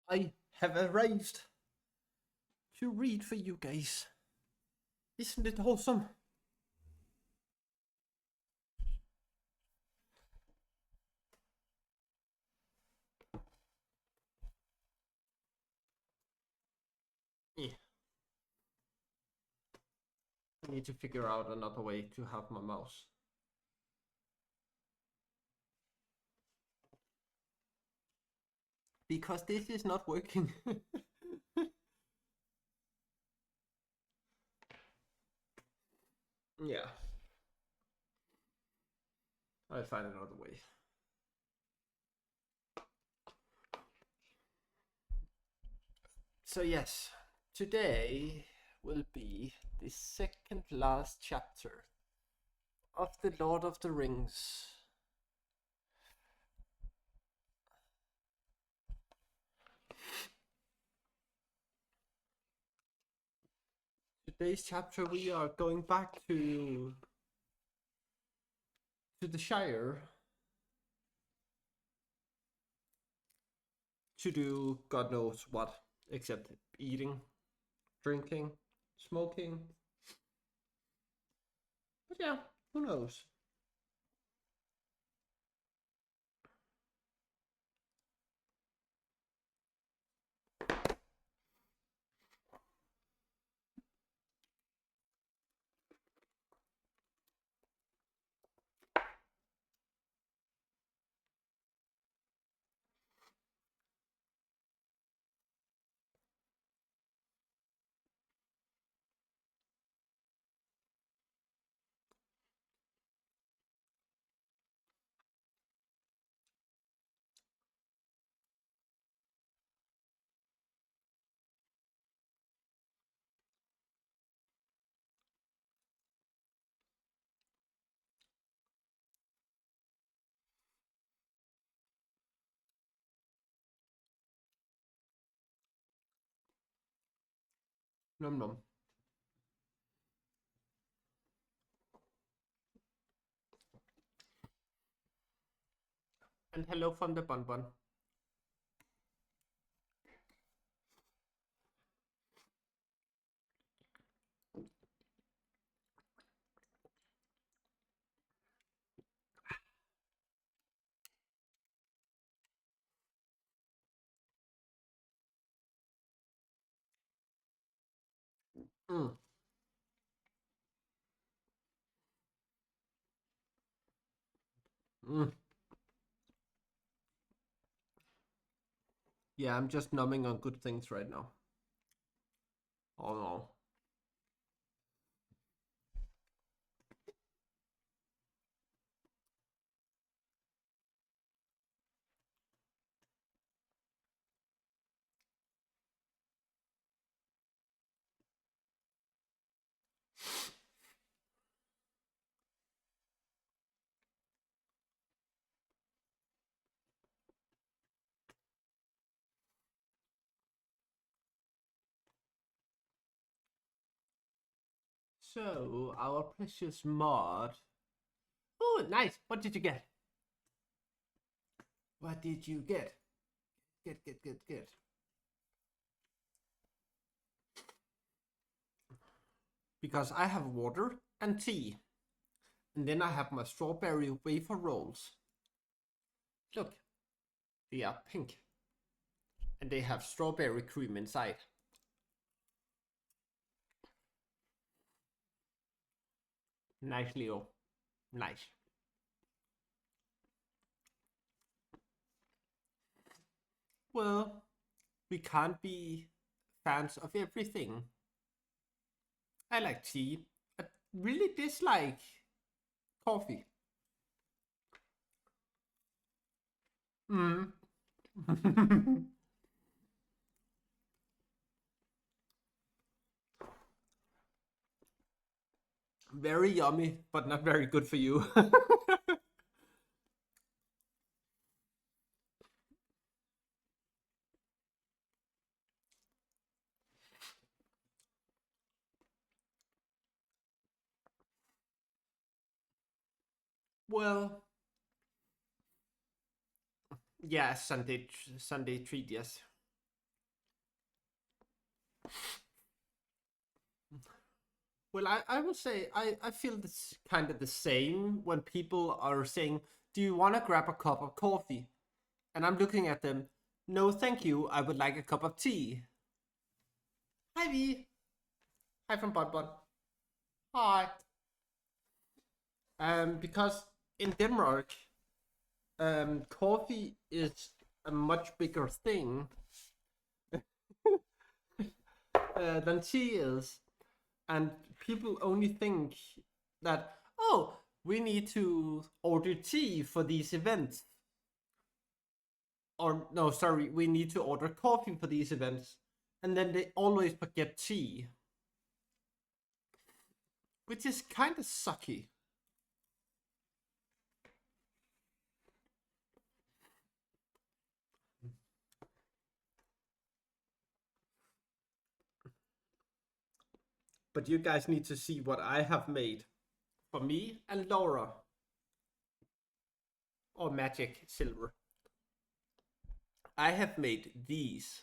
I have arranged to read for you guys. Isn't it awesome? Yeah. I need to figure out another way to have my mouse. Because this is not working. Yeah. I'll find another way. So yes, today will be the second last chapter of the Lord of the Rings. Today's chapter we are going back to the Shire to do God knows what, except eating, drinking, smoking. But yeah, who knows? Num num. And hello from the bun bun. Mm. Mm. Yeah, I'm just numbing on good things right now. Oh no. So, our precious mod. Oh, nice. What did you get? What did you get? Get. Because I have water and tea. And then I have my strawberry wafer rolls. Look, they are pink. And they have strawberry cream inside. Nice, Leo. Nice. Well, we can't be fans of everything. I like tea. I really dislike coffee. Mm. Very yummy, but not very good for you. Well, yeah, Sunday treat, yes. Well, I will say I feel this kind of the same when people are saying, "Do you want to grab a cup of coffee?" And I'm looking at them. No, thank you. I would like a cup of tea. Hi V. Hi from Bon Bon. Hi. Because in Denmark, coffee is a much bigger thing than tea is, and people only think that, oh, we need to order tea for these events, or no, sorry, we need to order coffee for these events, and then they always forget tea, which is kind of sucky. But you guys need to see what I have made for me and Laura, or Magic Silver. I have made these.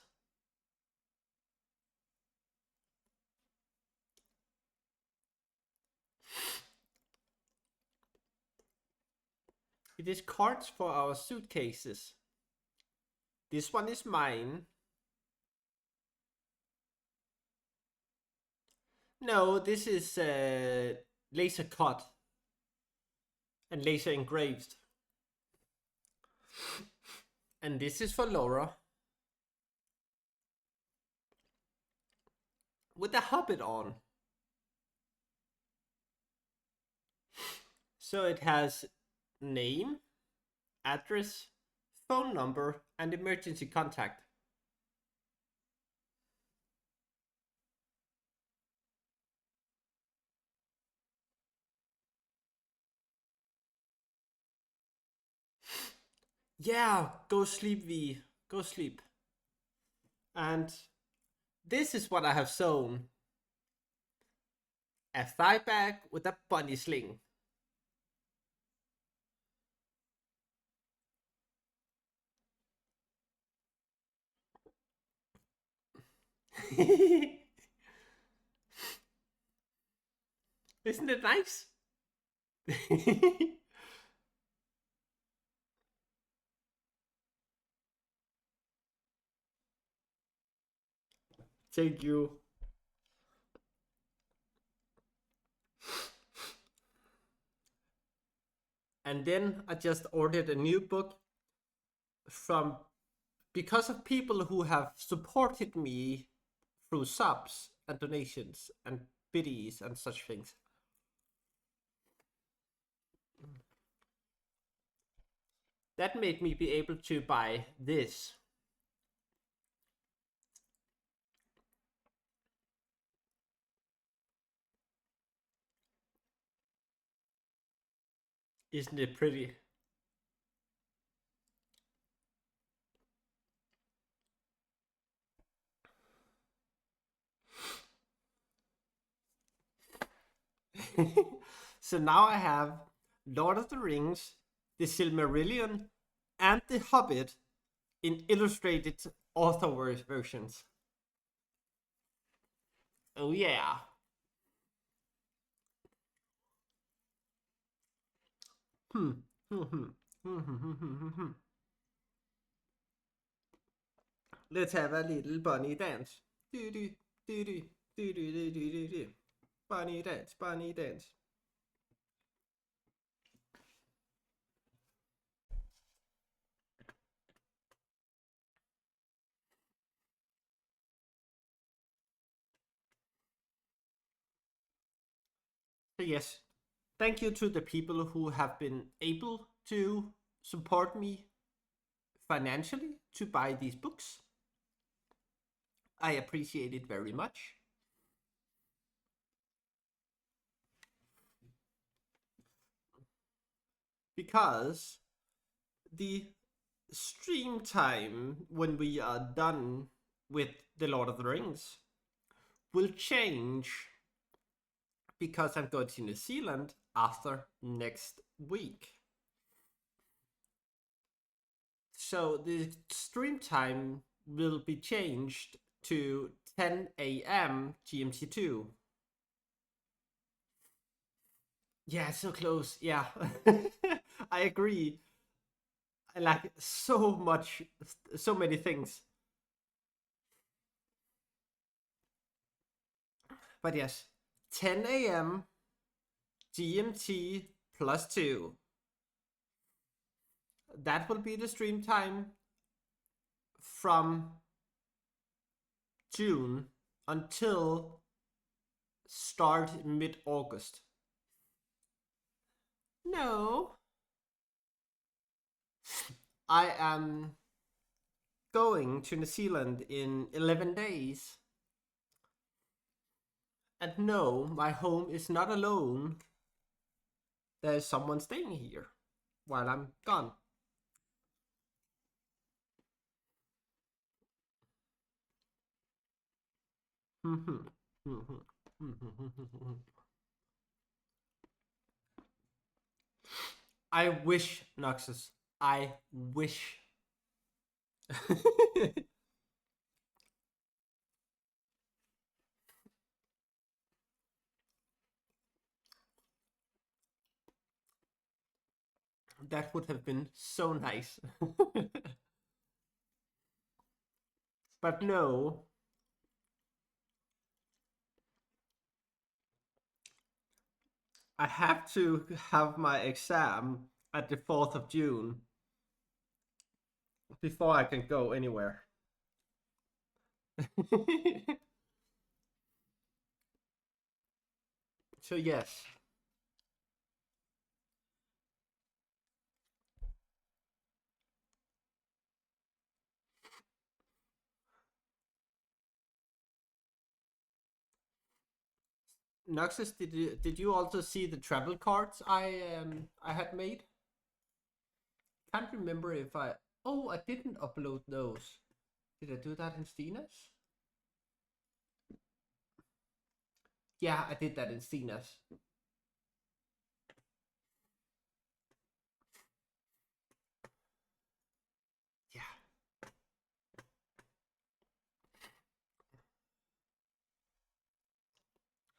It is cards for our suitcases. This one is mine. No, this is laser cut and laser engraved. And this is for Laura. With a hobbit on. So it has name, address, phone number, and emergency contact. Yeah, go sleep, V. Go sleep. And this is what I have sewn. A thigh bag with a bunny sling. Isn't it nice? Thank you. And then I just ordered a new book from, because of people who have supported me through subs and donations and biddies and such things. That made me be able to buy this. Isn't it pretty? So now I have Lord of the Rings, The Silmarillion, and The Hobbit in illustrated author versions. Oh yeah. Hmm. Let's have a little bunny dance. Do do do do do do do do do. Bunny dance, bunny dance. So yes, thank you to the people who have been able to support me financially to buy these books. I appreciate it very much. Because the stream time when we are done with The Lord of the Rings will change because I'm going to New Zealand after next week. So the stream time will be changed to 10 a.m. GMT2. Yeah, so close. Yeah. I agree. I like so much, so many things. But yes, 10 a.m. GMT +2. That will be the stream time from June until start mid-August. No, I am going to New Zealand in 11 days. And no, my home is not alone. There's someone staying here while I'm gone. I wish, Noxus. I wish. That would have been so nice. But no. I have to have my exam at the 4th of June before I can go anywhere. So yes. Noxus, did you also see the travel cards I had made? Can't remember if I didn't upload those. Did I do that in Stina's? Yeah, I did that in Stina's. Yeah.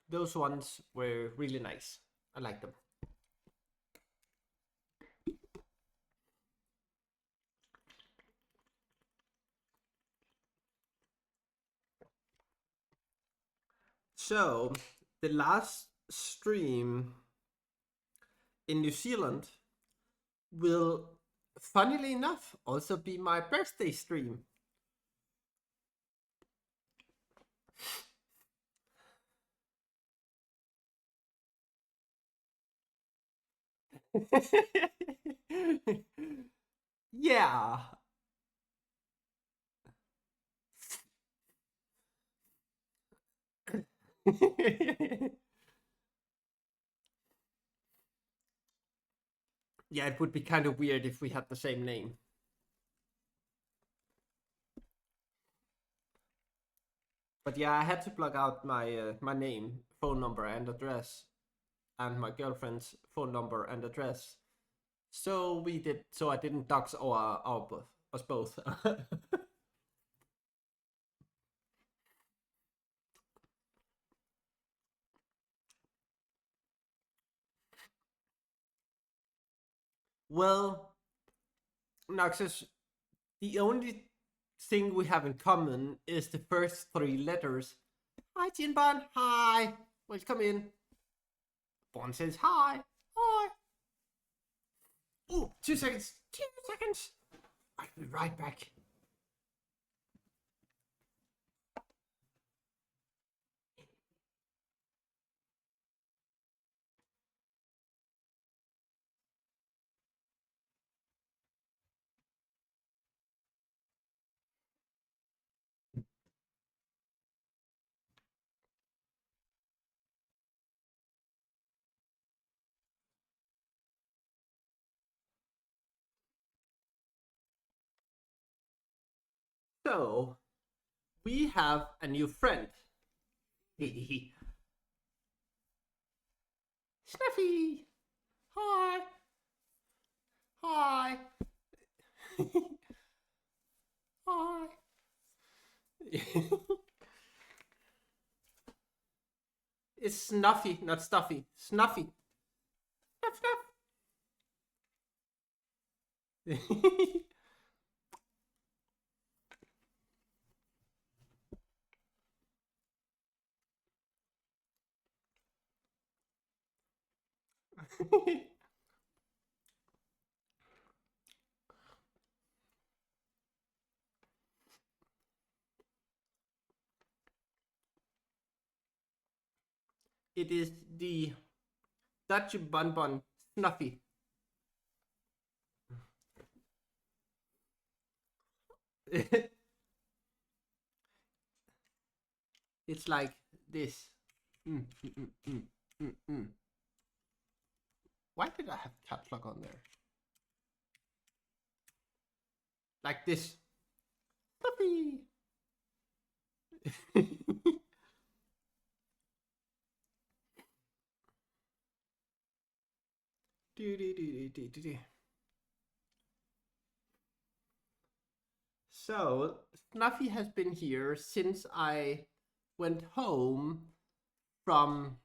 Those ones were really nice. I like them. So, the last stream in New Zealand will, funnily enough, also be my birthday stream. Yeah. Yeah, it would be kind of weird if we had the same name. But yeah, I had to plug out my name, phone number, and address, and my girlfriend's phone number and address. So we did. So I didn't dox us both. Well, Noxus, the only thing we have in common is the first three letters. Hi, Jinban. Hi. Welcome in. Bon says hi. Hi. Oh, 2 seconds. 2 seconds. I'll be right back. So, we have a new friend. Snuffy! Hi! Hi! Hi! It's Snuffy, not Stuffy. Snuffy. Snuff, snuff. It is the Dutch Bonbon Snuffy. It's like this. Mm, mm, mm, mm, mm, mm. Why did I have caps lock on there? Like this. Snuffy. So, Snuffy has been here since I went home from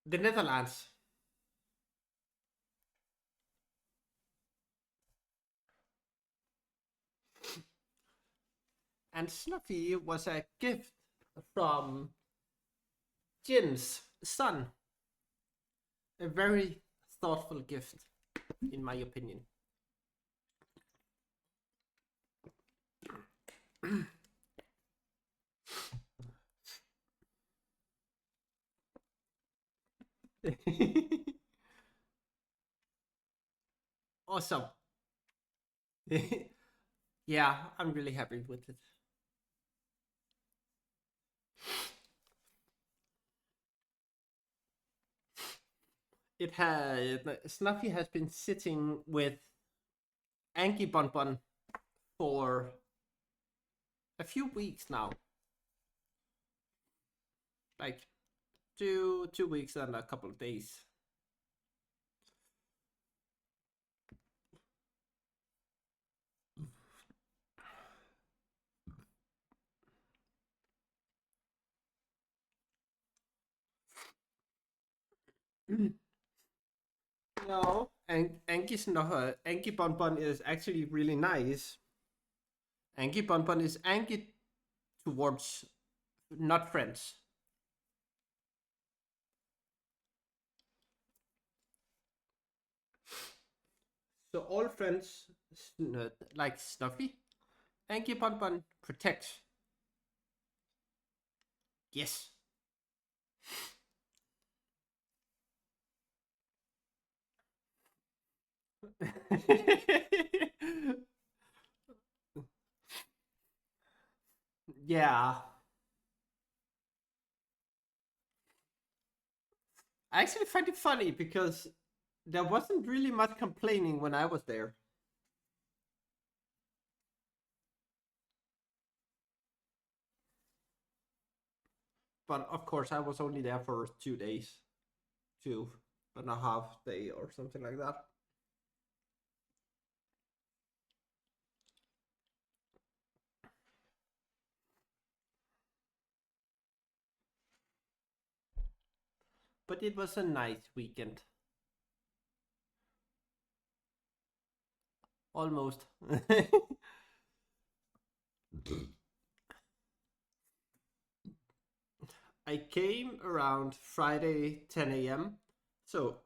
the Netherlands. And Snuffy was a gift from Jin's son. A very thoughtful gift, in my opinion. Awesome. Yeah, I'm really happy with it. It has Snuffy has been sitting with Anki Bonbon for a few weeks now. Like 2 weeks and a couple of days. No, Anki Bonbon is actually really nice. Anki Bonbon is Anki towards not friends. So all friends like Snuffy, Anki Bonbon protects. Yes. Yeah. I actually find it funny because there wasn't really much complaining when I was there. But of course, I was only there for 2 days, 2.5 days, or something like that. But it was a nice weekend. Almost. I came around Friday 10 a.m. So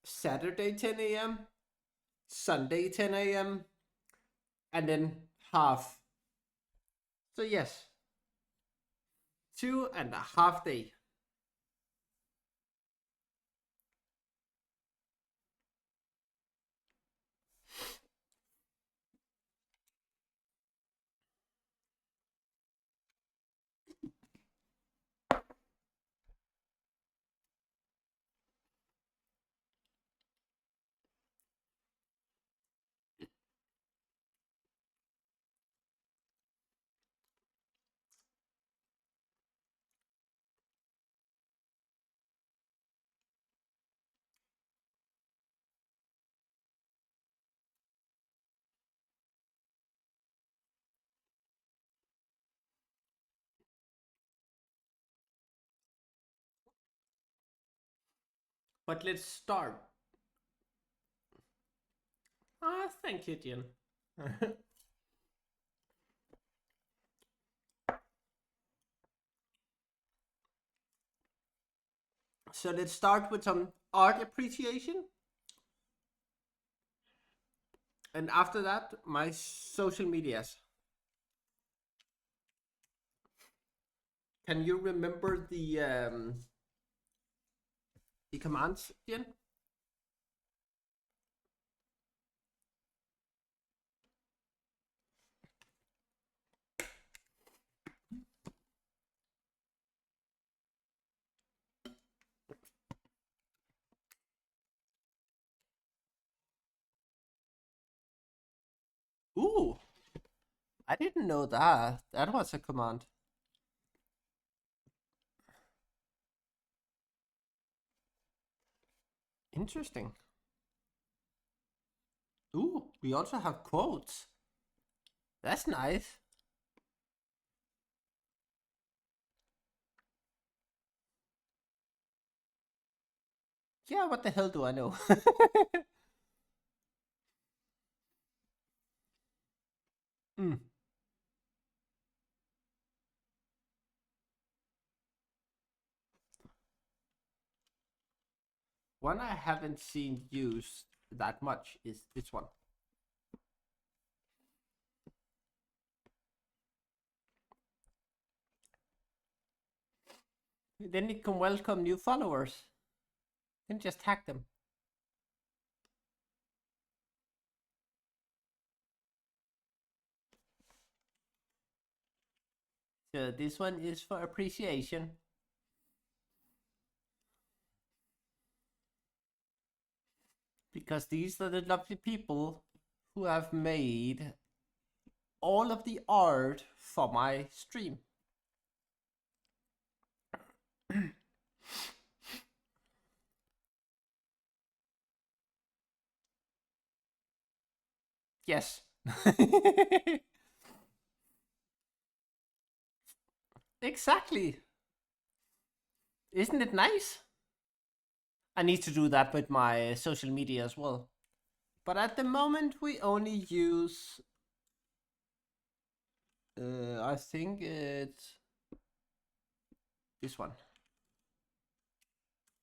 Saturday 10 a.m., Sunday 10 a.m., and then half. So yes, 2.5 days. But let's start. Ah, thank you, Jen. So let's start with some art appreciation. And after that, my social medias. Can you remember the commands, Jen? Ooh, I didn't know that. That was a command. Interesting. Ooh, we also have quotes. That's nice. Yeah, what the hell do I know? Mm. One I haven't seen used that much is this one. Then you can welcome new followers. Then just tag them. So this one is for appreciation. Because these are the lovely people who have made all of the art for my stream. Yes. Exactly. Isn't it nice? I need to do that with my social media as well. But at the moment, we only use. I think it's this one.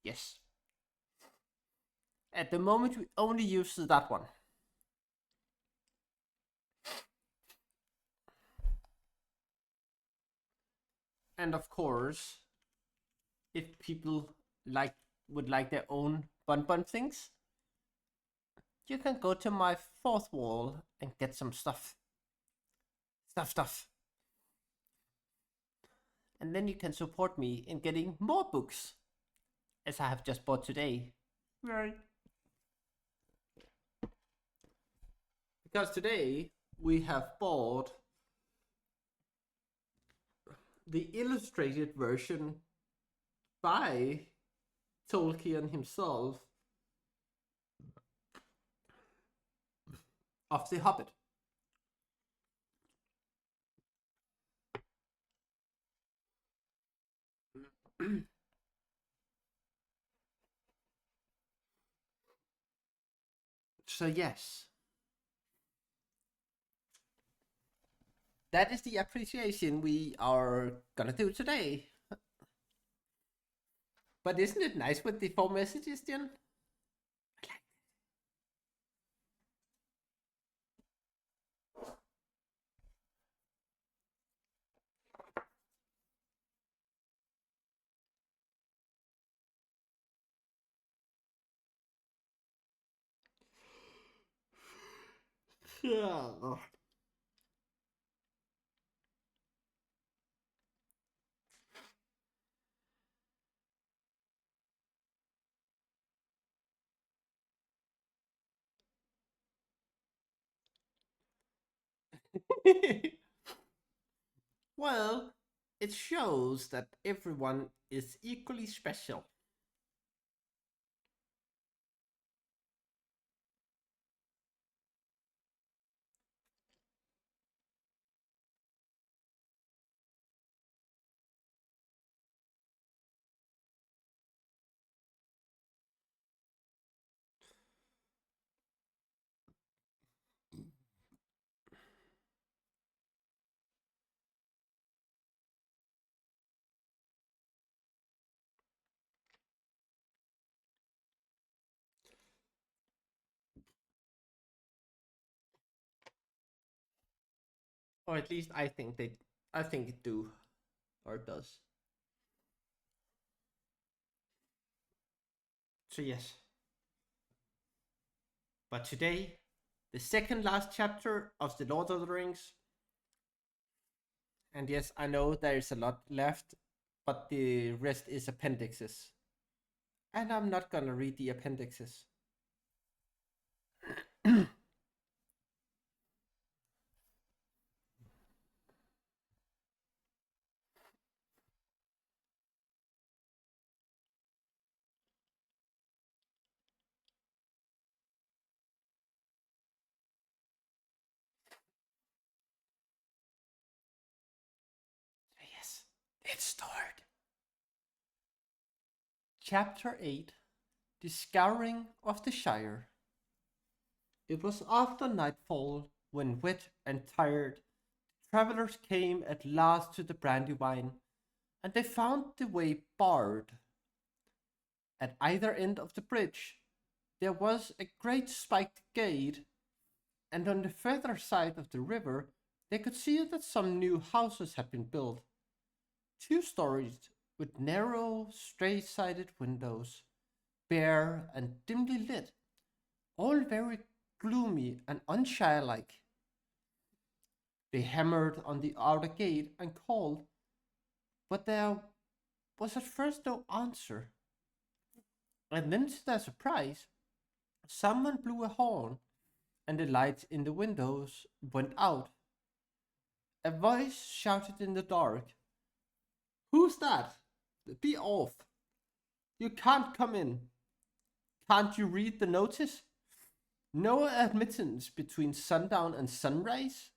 Yes. At the moment, we only use that one. And of course, if people like would like their own bun things, you can go to my fourth wall and get some stuff. Stuff. And then you can support me in getting more books, as I have just bought today. Right. Because today we have bought the illustrated version by Tolkien himself of The Hobbit. So yes, that is the appreciation we are gonna do today. But isn't it nice with the four messages, Jen? Yeah. Well, it shows that everyone is equally special. Or at least I think it do, or it does. So yes. But today, the second last chapter of the Lord of the Rings. And yes, I know there is a lot left, but the rest is appendixes. And I'm not gonna read the appendixes. Yes, let's start. Chapter 8, The Scouring of the Shire. It was after nightfall when, wet and tired, travelers came at last to the Brandywine, and they found the way barred. At either end of the bridge there was a great spiked gate, and on the further side of the river they could see that some new houses had been built, 2 stories, with narrow, straight-sided windows, bare and dimly lit, all very gloomy and unshire-like. They hammered on the outer gate and called, but there was at first no answer. And then, to their surprise, someone blew a horn, and the lights in the windows went out. A voice shouted in the dark, "Who's that? Be off! You can't come in. Can't you read the notice? No admittance between sundown and sunrise?"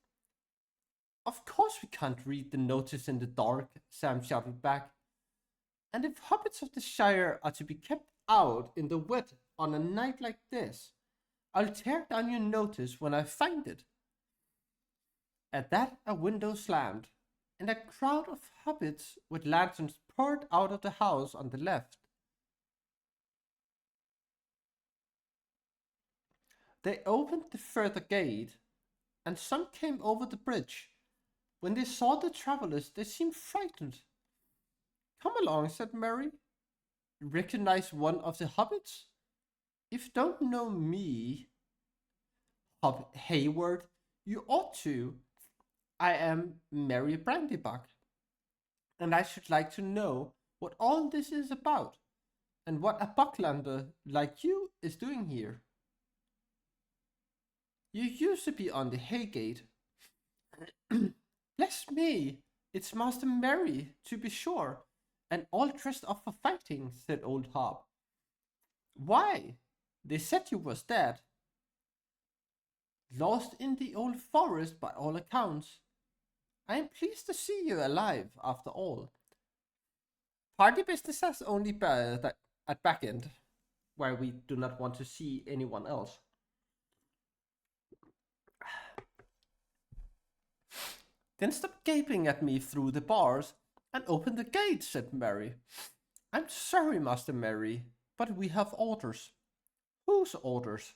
"Of course we can't read the notice in the dark," Sam shouted back. "And if hobbits of the Shire are to be kept out in the wet on a night like this, I'll tear down your notice when I find it." At that a window slammed, and a crowd of hobbits with lanterns poured out of the house on the left. They opened the further gate, and some came over the bridge. When they saw the travelers, they seemed frightened. "Come along," said Merry. "Recognize one of the hobbits? If you don't know me, Hayward, you ought to. I am Merry Brandybuck, and I should like to know what all this is about, and what a Bucklander like you is doing here." "You used to be on the Haygate." "Bless me, it's Master Merry, to be sure, and all dressed up for fighting," said old Hob. "Why, they said you was dead." "Lost in the old forest by all accounts. I am pleased to see you alive after all. Party business has only been at back end, where we do not want to see anyone else." "Then stop gaping at me through the bars and open the gate," said Merry. "I'm sorry, Master Merry, but we have orders." "Whose orders?"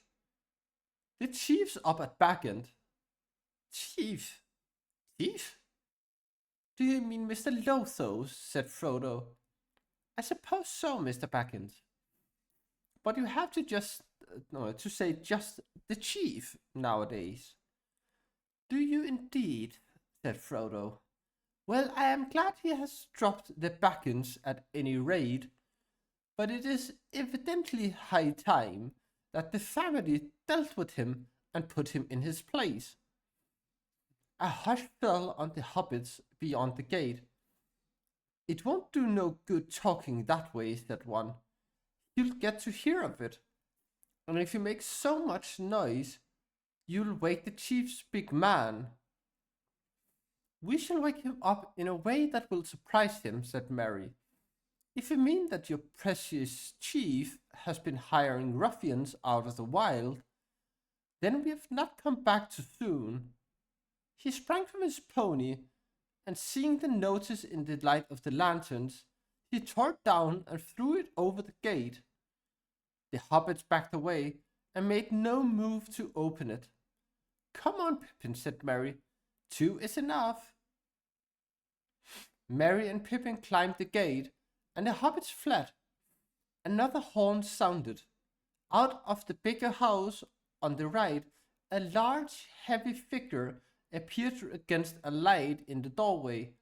"The chief's up at back end." "Chief? Chief? Do you mean Mr. Lothos?" said Frodo. "I suppose so, Mr. Backend. But you have to to say just the chief nowadays." "Do you indeed?" said Frodo. "Well, I am glad he has dropped the Backends at any rate, but it is evidently high time that the family dealt with him and put him in his place." A hush fell on the hobbits beyond the gate. "It won't do no good talking that way," said one. "You'll get to hear of it, and if you make so much noise, you'll wake the chief's big man." "We shall wake him up in a way that will surprise him," said Merry. "If you mean that your precious chief has been hiring ruffians out of the wild, then we have not come back too soon." He sprang from his pony, and seeing the notice in the light of the lanterns, he tore it down and threw it over the gate. The hobbits backed away and made no move to open it. "Come on, Pippin," said Merry. 2 is enough. Merry and Pippin climbed the gate, and the hobbits fled. Another horn sounded. Out of the bigger house on the right, a large, heavy figure appeared against a light in the doorway.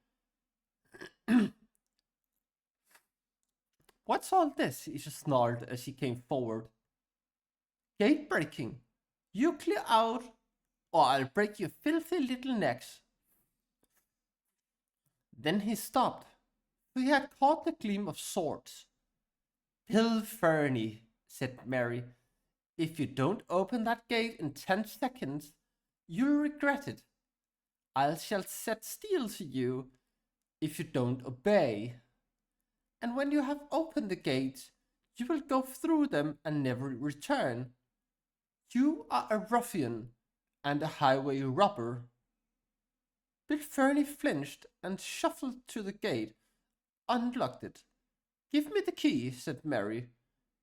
What's all this? He snarled as he came forward. Gate breaking. You clear out, or I'll break your filthy little necks. Then he stopped, for he had caught the gleam of swords. Bill Fernie, said Mary, if you don't open that gate in 10 seconds, you'll regret it. I shall set steel to you if you don't obey. And when you have opened the gates, you will go through them and never return. You are a ruffian and a highway robber. Bill Fernie flinched and shuffled to the gate, unlocked it. Give me the key, said Mary,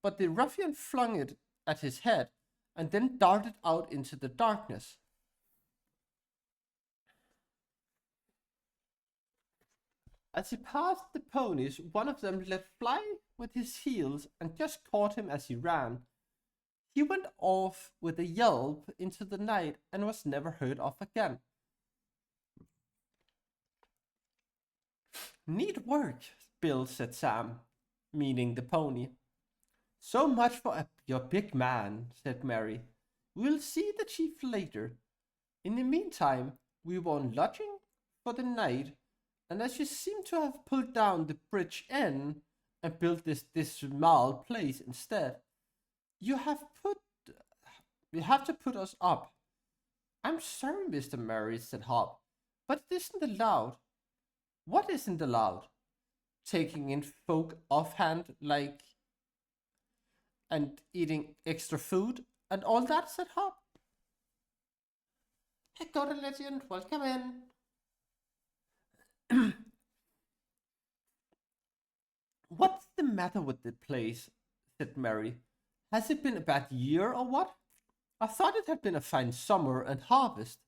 but the ruffian flung it at his head and then darted out into the darkness. As he passed the ponies, one of them let fly with his heels and just caught him as he ran. He went off with a yelp into the night and was never heard of again. Neat work, Bill, said Sam, meaning the pony. So much for your big man, said Mary. We'll see the chief later. In the meantime, we want lodging for the night, and as you seem to have pulled down the bridge inn and built this small place instead, you have to put us up. I'm sorry, Mr. Murray, said Hop, but it isn't allowed. What isn't allowed? Taking in folk offhand, like, and eating extra food and all that, said Hop. I got a legend, welcome in. What's the matter with the place? Said Mary. Has it been a bad year or what? I thought it had been a fine summer and harvest.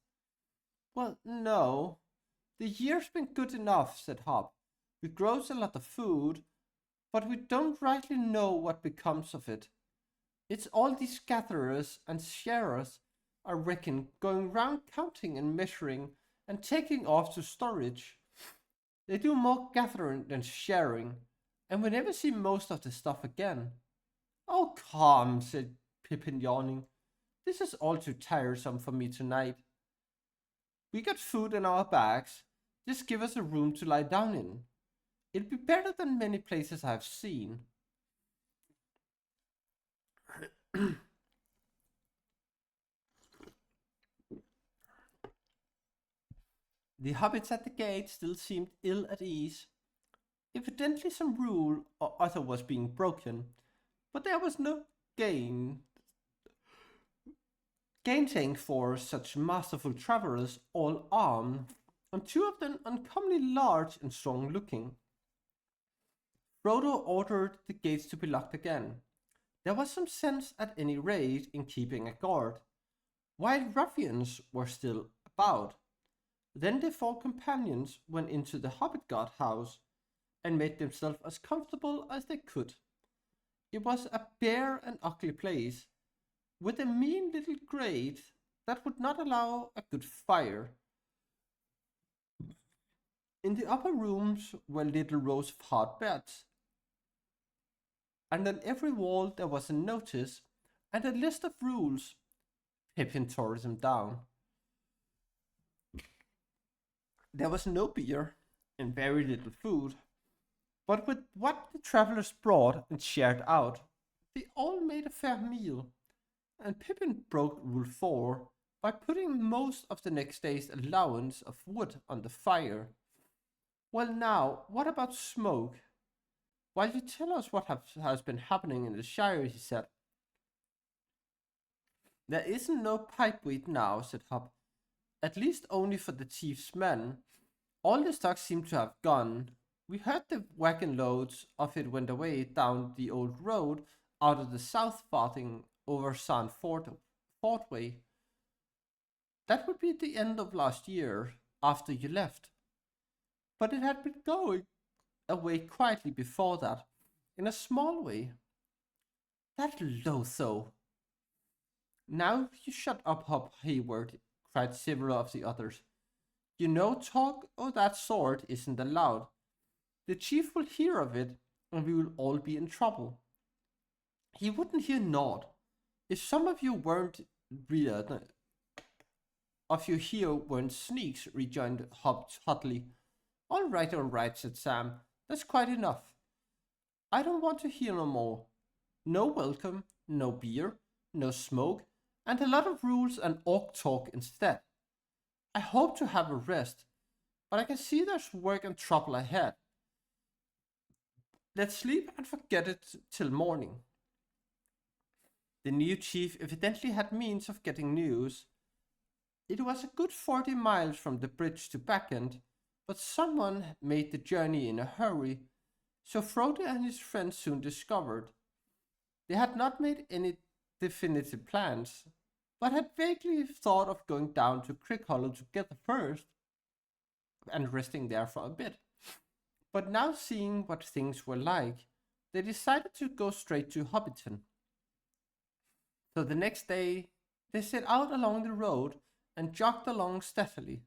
Well, no. The year's been good enough, said Hop. We grows a lot of food, but we don't rightly know what becomes of it. It's all these gatherers and sharers, I reckon, going round counting and measuring and taking off to storage. They do more gathering than sharing, and we never see most of the stuff again. Oh, come, said Pippin, yawning. This is all too tiresome for me tonight. We got food in our bags. Just give us a room to lie down in. It'll be better than many places I've seen. The hobbits at the gate still seemed ill at ease. Evidently some rule or other was being broken, but there was no gainsaying for such masterful travellers, all armed, and 2 of them uncommonly large and strong looking. Frodo ordered the gates to be locked again. There was some sense at any rate in keeping a guard. Wild ruffians were still about. Then the 4 companions went into the Hobbit guard house and made themselves as comfortable as they could. It was a bare and ugly place, with a mean little grate that would not allow a good fire. In the upper rooms were little rows of hard beds, and on every wall there was a notice and a list of rules. Pippin tore them down. There was no beer and very little food, but with what the travellers brought and shared out, they all made a fair meal, and Pippin broke Rule 4 by putting most of the next day's allowance of wood on the fire. Well now, what about smoke? While you tell us what has been happening in the Shire, he said. There isn't no pipeweed now, said Hop. At least only for the chief's men. All the stock seemed to have gone. We heard the wagon loads of it went away down the old road out of the south farthing over Sand Fort way. That would be the end of last year. after you left. But it had been going away quietly before that, in a small way. That Lotho. Now you shut up, Hop Hayward, cried several of the others. You know, talk of that sort isn't allowed. The chief will hear of it, and we will all be in trouble. He wouldn't hear naught. If some of you weren't of you here weren't sneaks, rejoined Hop hotly. All right, said Sam. That's quite enough. I don't want to hear no more. No welcome, no beer, no smoke, and a lot of rules and orc talk instead. I hope to have a rest, but I can see there's work and trouble ahead. Let's sleep and forget it till morning. The new chief evidently had means of getting news. It was a good 40 miles from the bridge to Backend, but someone made the journey in a hurry, so Frodo and his friends soon discovered. They had not made any definitive plans, but had vaguely thought of going down to Crickhollow together first and resting there for a bit. But now seeing what things were like, they decided to go straight to Hobbiton. So the next day, they set out along the road and jogged along steadily.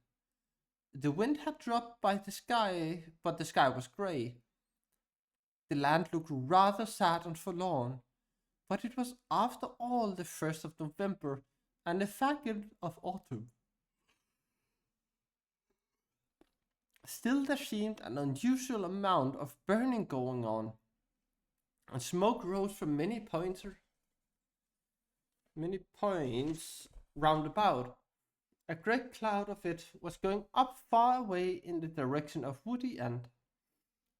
The wind had dropped by the sky, but the sky was grey. The land looked rather sad and forlorn, but it was after all the 1st of November and the faggot of autumn. Still there seemed an unusual amount of burning going on, and smoke rose from many points round about. A great cloud of it was going up far away in the direction of Woody End.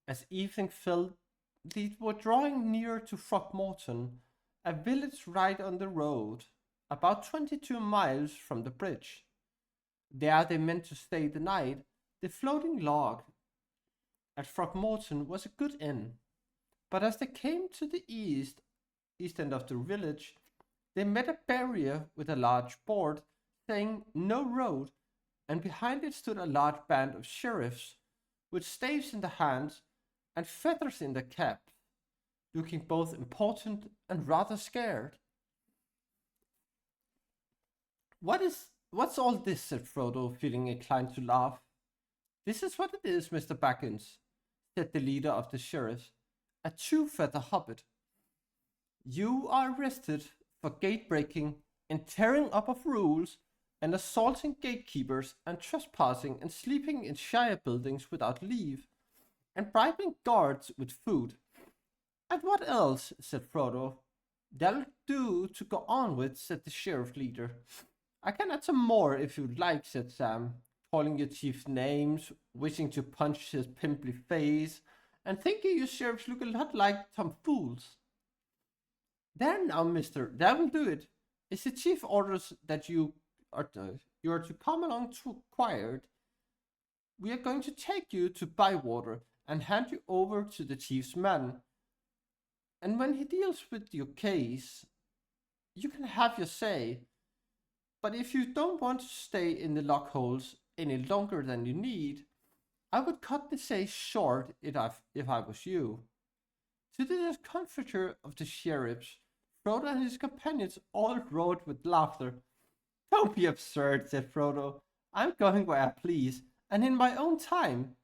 As evening fell, they were drawing near to Throckmorton, a village right on the road, about 22 miles from the bridge. There they meant to stay the night. The floating log at Throckmorton was a good inn, but as they came to the east end of the village, they met a barrier with a large board saying no road, and behind it stood a large band of sheriffs with staves in their hands and feathers in their caps, looking both important and rather scared. What's all this? Said Frodo, feeling inclined to laugh. This is what it is, Mr. Baggins, said the leader of the sheriffs, a two-feather hobbit. You are arrested for gate breaking and tearing up of rules and assaulting gatekeepers and trespassing and sleeping in shire buildings without leave and bribing guards with food. And what else? Said Frodo. That'll do to go on with, said the sheriff leader. I can add some more if you'd like, said Sam, calling your chief names, wishing to punch his pimply face, and thinking you sheriffs look a lot like tomfools. There now, mister, that will do it. It's the chief orders that you are to come along to quiet. We are going to take you to Bywater and hand you over to the chief's man. And when he deals with your case, you can have your say. But if you don't want to stay in the lockholes any longer than you need, I would cut the say short if I was you. To the discomfiture of the sheriffs, Frodo and his companions all roared with laughter. Don't be absurd, said Frodo. I'm going where I please, and in my own time.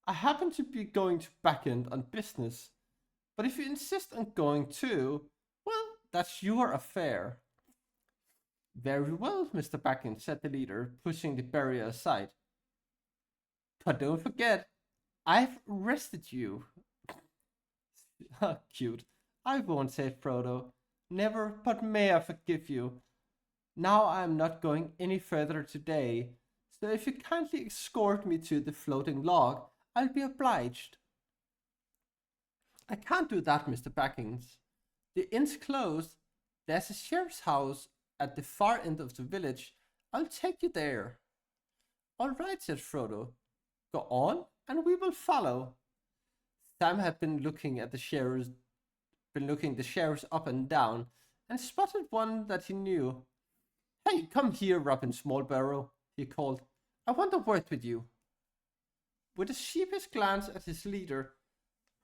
I happen to be going to Backend on business, but if you insist on going too, well, that's your affair. Very well, Mr. Backend, said the leader, pushing the barrier aside. But don't forget, I've arrested you. Cute. I won't, said Frodo. Never, but may I forgive you. Now I am not going any further today, so if you kindly escort me to the floating log, I'll be obliged. I can't do that, Mr. Baggins. The inn's closed. There's a sheriff's house at the far end of the village. I'll take you there. All right, said Frodo. Go on, and we will follow. Sam had been looking the sheriffs up and down, and spotted one that he knew. Hey, come here, Robin Smallbarrow, he called. I want a word with you. With a sheepish glance at his leader,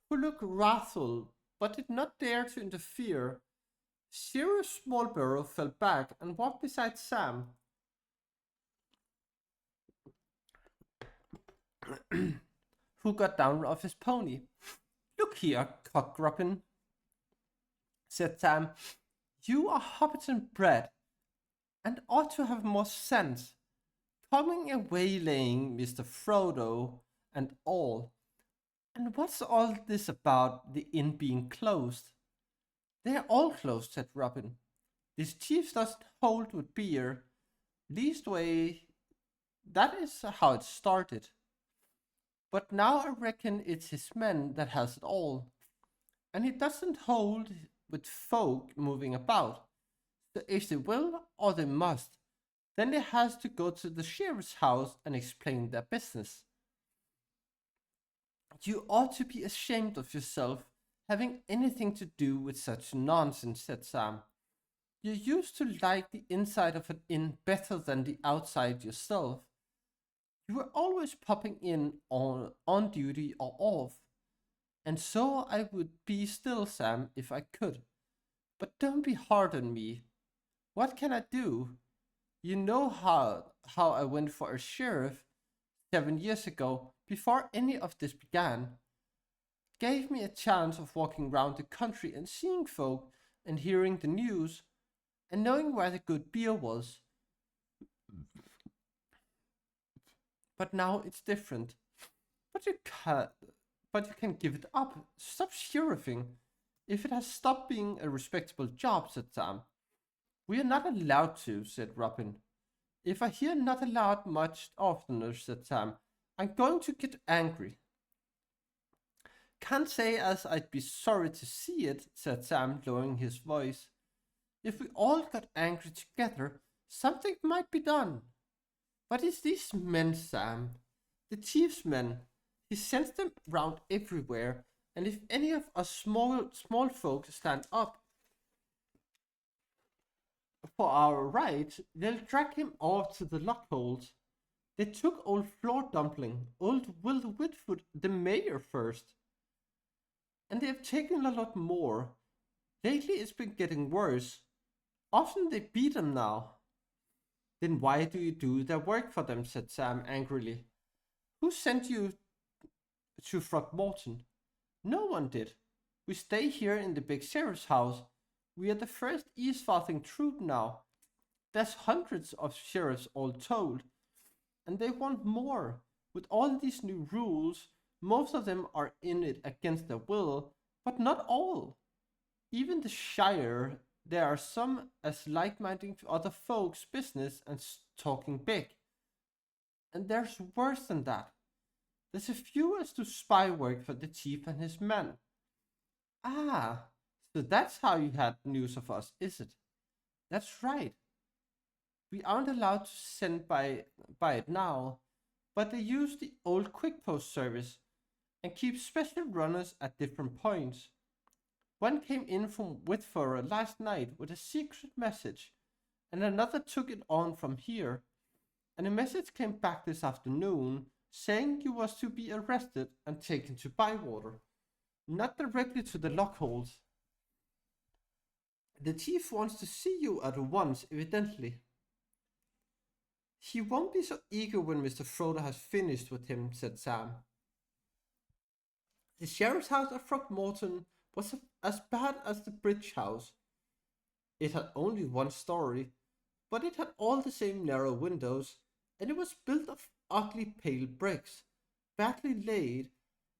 who looked wrathful but did not dare to interfere, Sheriff Smallborough fell back and walked beside Sam, who got down off his pony. Look here, Cockgruppin, said Sam. You are Hobbiton bred, and ought to have more sense. Coming and waylaying Mr. Frodo and all. And what's all this about the inn being closed? They're all closed, said Robin. This chief doesn't hold with beer. Leastway, that is how it started. But now I reckon it's his men that has it all. And he doesn't hold with folk moving about. So if they will or they must, then they has to go to the sheriff's house and explain their business. You ought to be ashamed of yourself having anything to do with such nonsense, said Sam. You used to like the inside of an inn better than the outside yourself. You were always popping in on duty or off. And so I would be still, Sam, if I could. But don't be hard on me. What can I do? You know how I went for a sheriff 7 years ago, before any of this began. Gave me a chance of walking round the country and seeing folk and hearing the news and knowing where the good beer was. But now it's different. But you can give it up. Stop sheriffing. If it has stopped being a respectable job, said Sam. We are not allowed to, said Robin. If I hear not allowed much oftener, said Sam, I'm going to get angry. Can't say as I'd be sorry to see it, said Sam, lowering his voice. If we all got angry together, something might be done. But it's these men, Sam. The chief's men. He sends them round everywhere, and if any of us small folk stand up for our rights, they'll drag him off to the lockholes. They took old Floor Dumpling, old Will Whitfoot, the mayor first. And they have taken a lot more. Lately it's been getting worse. Often they beat them now. Then why do you do their work for them, said Sam angrily. Who sent you to Throckmorton? No one did. We stay here in the big sheriff's house. We are the first east-farthing troop now. There's hundreds of sheriffs all told, and they want more. With all these new rules, most of them are in it against their will, but not all. Even the Shire, there are some as like-minded to other folks' business and talking big. And there's worse than that. There's a few as do spy work for the chief and his men. Ah, so that's how you had news of us, is it? That's right. We aren't allowed to send by it now, but they use the old quick post service and keep special runners at different points. One came in from Whitford last night with a secret message, and another took it on from here. And a message came back this afternoon saying you was to be arrested and taken to Bywater, not directly to the lockholes. The chief wants to see you at once, evidently. He won't be so eager when Mr. Frodo has finished with him, said Sam. The sheriff's house at Throckmorton was as bad as the bridge house. It had only one story, but it had all the same narrow windows, and it was built of ugly pale bricks, badly laid.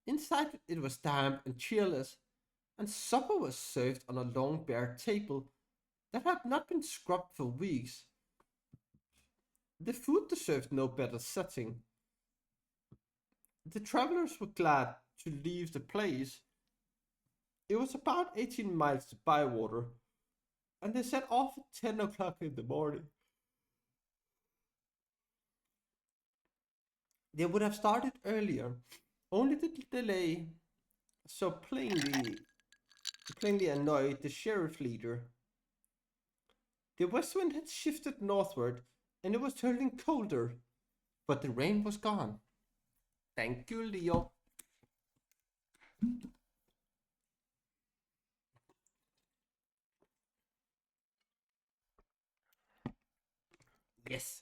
Inside it was damp and cheerless, and supper was served on a long bare table that had not been scrubbed for weeks. The food deserved no better setting. The travelers were glad to leave the place. It was about 18 miles to Bywater, and they set off at 10 o'clock in the morning. They would have started earlier, only the delay so plainly annoyed the sheriff leader. The west wind had shifted northward, and it was turning colder, but the rain was gone. Thank you, Leo. Yes.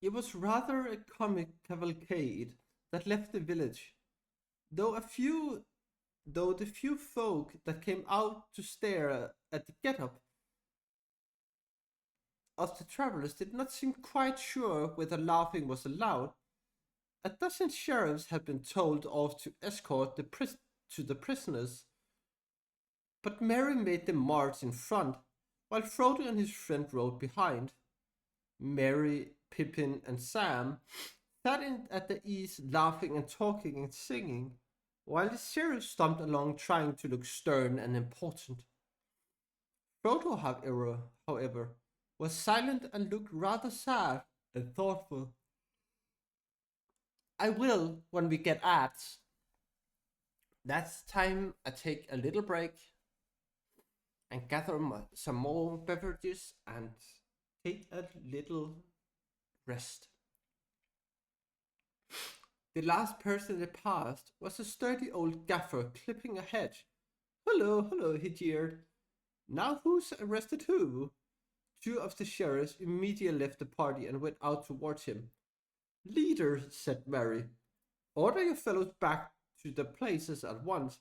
It was rather a comic cavalcade that left the village, though the few folk that came out to stare at the get-up of the travelers did not seem quite sure whether laughing was allowed. A dozen sheriffs had been told off to escort the prisoners, but Merry made them march in front, while Frodo and his friend rode behind. Merry, Pippin, and Sam sat in at the ease, laughing and talking and singing, while the sheriff stomped along trying to look stern and important. Frodo, however, was silent and looked rather sad and thoughtful. I will when we get ads. That's time I take a little break and gather some more beverages and take a little rest. The last person that passed was a sturdy old gaffer clipping a hedge. Hello, hello, he jeered. Now who's arrested who? Two of the sheriffs immediately left the party and went out towards him. Leader, said Mary, order your fellows back to their places at once,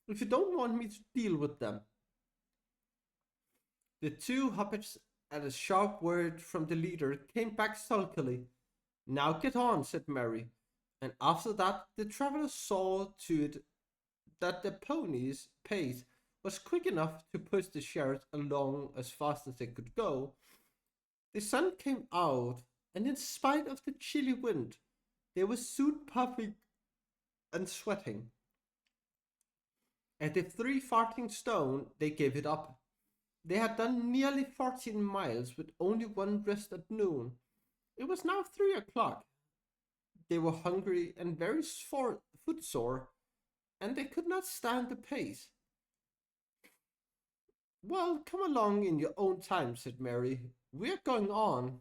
if you don't want me to deal with them. The two hobbits, at a sharp word from the leader, came back sulkily. Now get on, said Mary, and after that the travellers saw to it that the ponies' pace was quick enough to push the sheriffs along as fast as they could go. The sun came out, and in spite of the chilly wind, they were soon puffing and sweating. At the 3 farthing stone, they gave it up. They had done nearly 14 miles with only one rest at noon. It was now 3 o'clock. They were hungry and very footsore, and they could not stand the pace. Well, come along in your own time, said Mary. We're going on.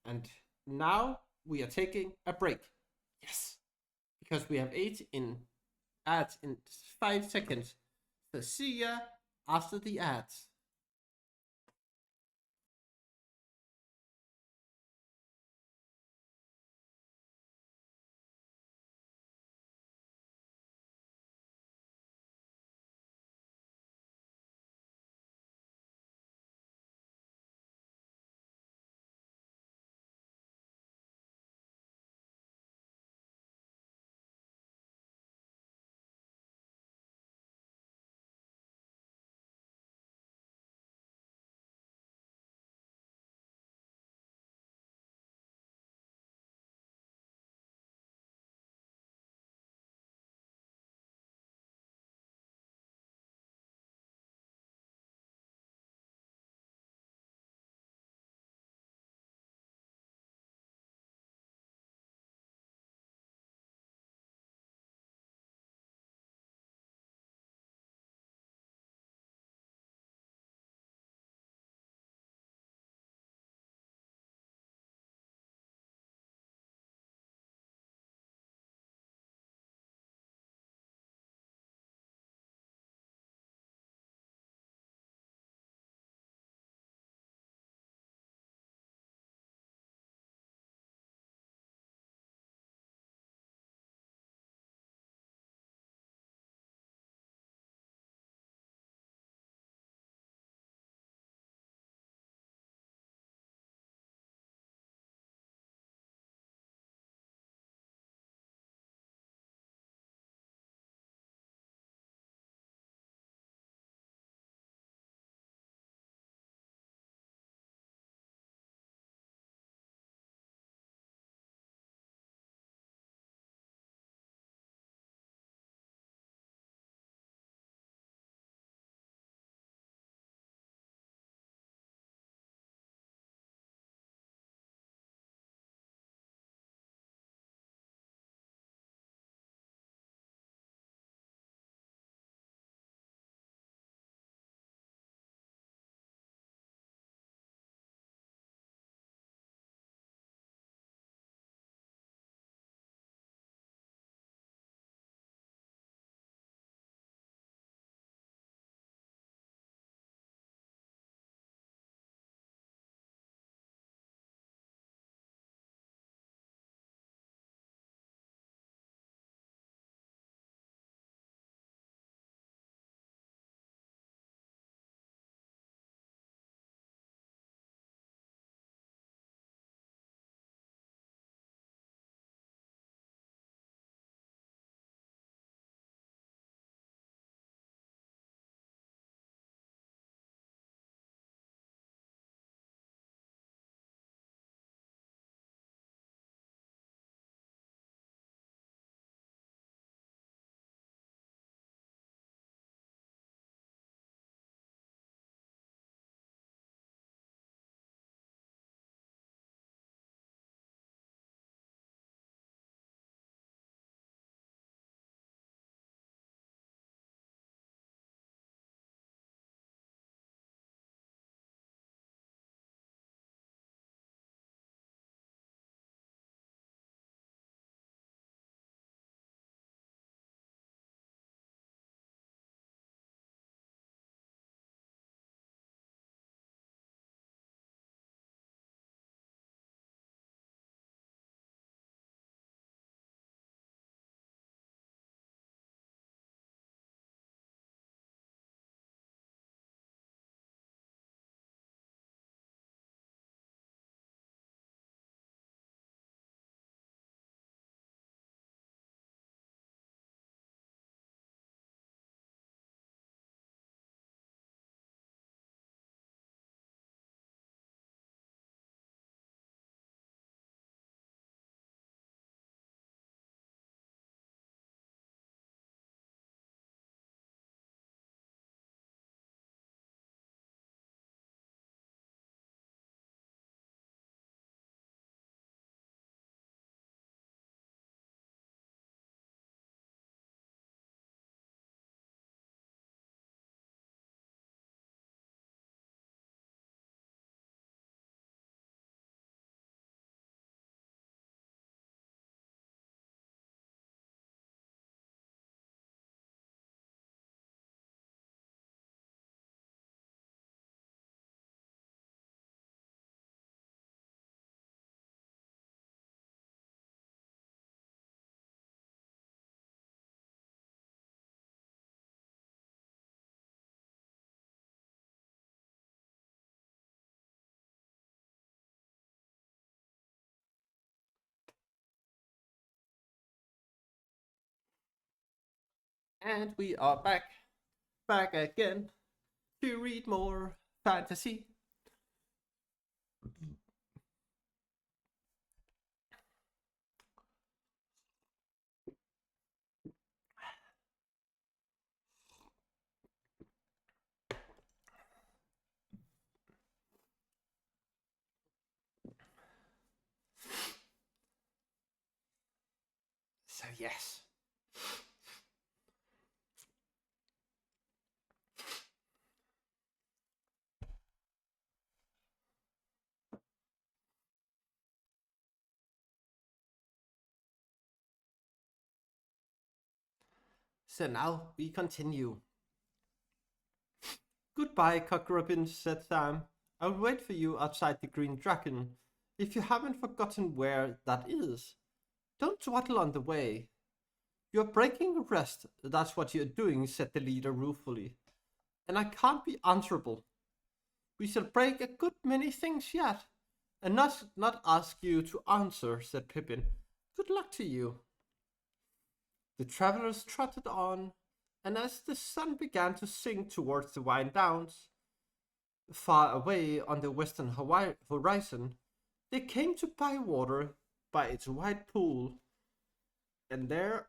And now we are taking a break. Yes, because we have ads in 5 seconds. So see ya after the ads. And we are back again to read more fantasy. So yes. So now we continue. Goodbye, Cockropin, said Sam. I'll wait for you outside the Green Dragon, if you haven't forgotten where that is. Don't dawdle on the way. You're breaking a rest, that's what you're doing, said the leader ruefully. And I can't be answerable. We shall break a good many things yet, and not ask you to answer, said Pippin. Good luck to you. The travellers trotted on, and as the sun began to sink towards the Wine Downs, far away on the western horizon, they came to Bywater by its wide pool, and there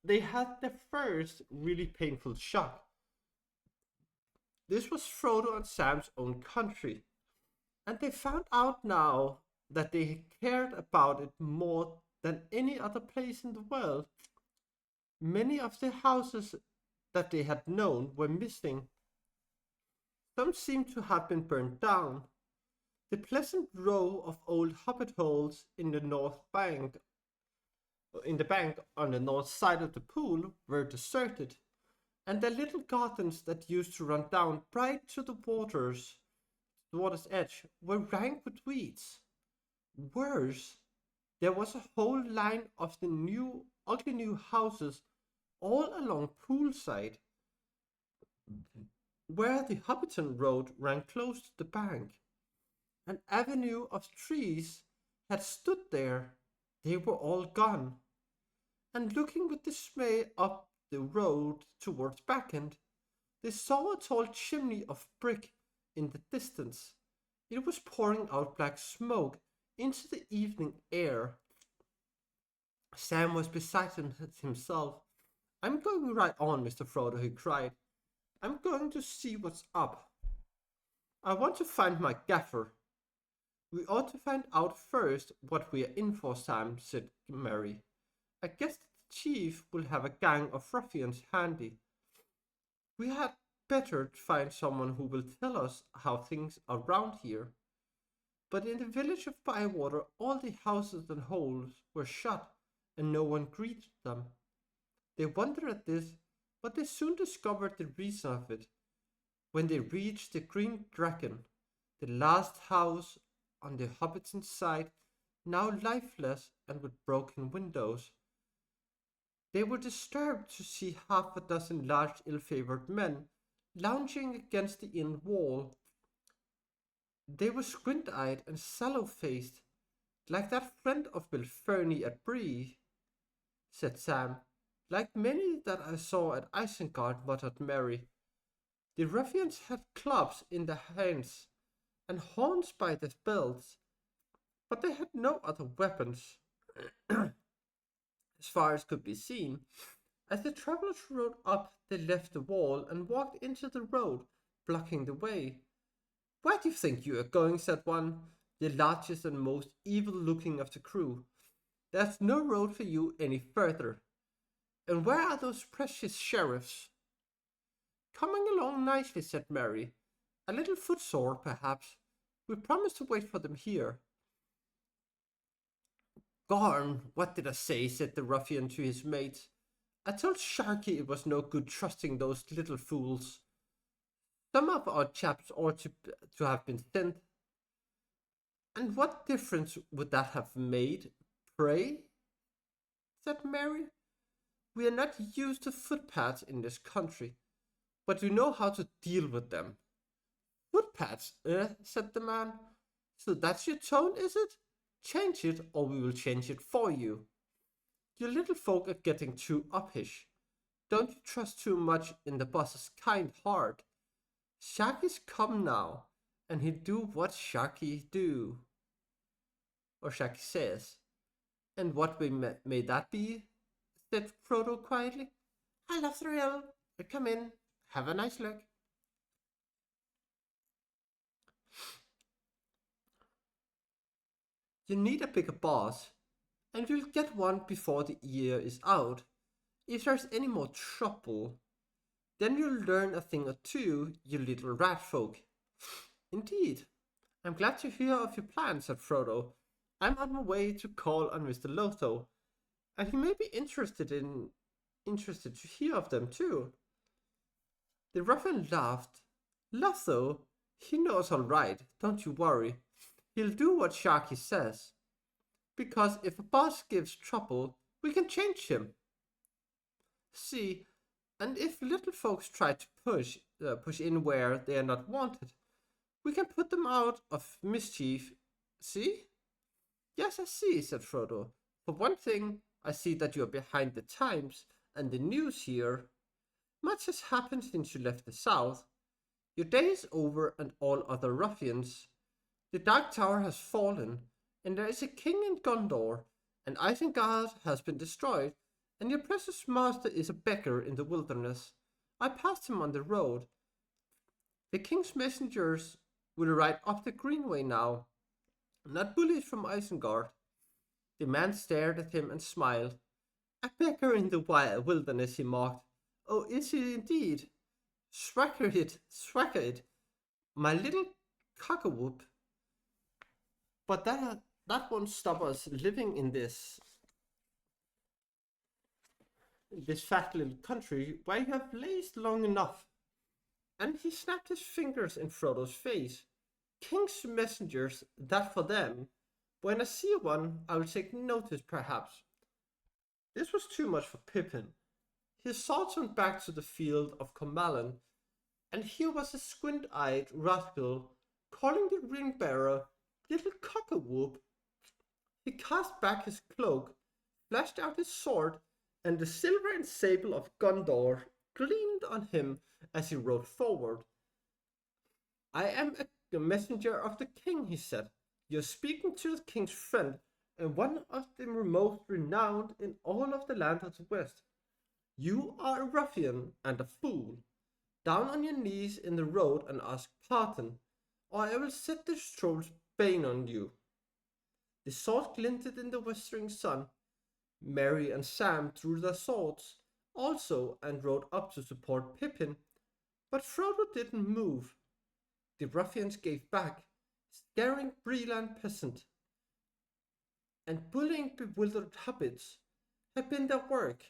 they had their first really painful shock. This was Frodo and Sam's own country, and they found out now that they cared about it more than any other place in the world. Many of the houses that they had known were missing. Some seemed to have been burned down. The pleasant row of old hobbit holes in the bank on the north side of the pool were deserted, and the little gardens that used to run down right to the water's edge, were rank with weeds. Worse, there was a whole line of the ugly new houses all along poolside, where the Hobbiton Road ran close to the bank. An avenue of trees had stood there. They were all gone. And looking with dismay up the road towards Backend, they saw a tall chimney of brick in the distance. It was pouring out black smoke into the evening air. Sam was beside himself. I'm going right on, Mr. Frodo, he cried. I'm going to see what's up. I want to find my gaffer. We ought to find out first what we're in for, Sam, said Merry. I guess the chief will have a gang of ruffians handy. We had better find someone who will tell us how things are round here. But in the village of Bywater, all the houses and holes were shut, and no one greeted them. They wondered at this, but they soon discovered the reason of it. When they reached the Green Dragon, the last house on the Hobbiton side, now lifeless and with broken windows, they were disturbed to see half a dozen large ill-favored men lounging against the inn wall. They were squint-eyed and sallow-faced, like that friend of Bill Ferny at Bree, said Sam. Like many that I saw at Isengard, muttered Merry. The ruffians had clubs in their hands and horns by their belts, but they had no other weapons, as far as could be seen. As the travellers rode up, they left the wall and walked into the road, blocking the way. Where do you think you are going? Said one, the largest and most evil-looking of the crew. There's no road for you any further. And where are those precious sheriffs? Coming along nicely, said Merry. A little footsore, perhaps. We promised to wait for them here. Garn, what did I say? Said the ruffian to his mates. I told Sharky it was no good trusting those little fools. Some of our chaps ought to have been sent. And what difference would that have made, pray? Said Merry. We are not used to footpads in this country, but we know how to deal with them. Footpads, said the man. So that's your tone, is it? Change it, or we will change it for you. You little folk are getting too uppish. Don't you trust too much in the boss's kind heart. Sharky's come now, and he'll do what Sharky do, or Sharky says. And what may that be? Said Frodo quietly. I love thrill. Come in. Have a nice look. You need a bigger boss, and you'll get one before the year is out. If there's any more trouble, then you'll learn a thing or two, you little rat folk. Indeed. I'm glad to hear of your plans, said Frodo. I'm on my way to call on Mr. Lotho, and he may be interested to hear of them too. The ruffian laughed. Lotho, he knows all right, don't you worry. He'll do what Sharky says. Because if a boss gives trouble, we can change him. See, and if little folks try to push in where they are not wanted, we can put them out of mischief. See? Yes, I see, said Frodo. For one thing, I see that you are behind the times and the news here. Much has happened since you left the south. Your day is over and all other ruffians. The Dark Tower has fallen, and there is a king in Gondor, and Isengard has been destroyed, and your precious master is a beggar in the wilderness. I passed him on the road. The king's messengers will ride up the greenway now, not bullies from Isengard. The man stared at him and smiled. A beggar in the wilderness, he mocked. Oh, is he indeed? Swagger it, my little cockawhoop. But that won't stop us living in this fat little country where you have lazed long enough. And he snapped his fingers in Frodo's face. King's messengers, that for them. When I see one, I will take notice, perhaps. This was too much for Pippin. His thoughts went back to the field of Cormallen, and here was a squint-eyed rascal calling the ring-bearer little cockawhoop. He cast back his cloak, flashed out his sword, and the silver and sable of Gondor gleamed on him as he rode forward. I am a messenger of the king, he said. You're speaking to the king's friend, and one of the most renowned in all of the land of the west. You are a ruffian and a fool. Down on your knees in the road and ask pardon, or I will set this troll's bane on you. The sword glinted in the westering sun. Merry and Sam drew their swords also and rode up to support Pippin, but Frodo didn't move. The ruffians gave back, scaring Breland peasant, and bullying bewildered hobbits had been their work.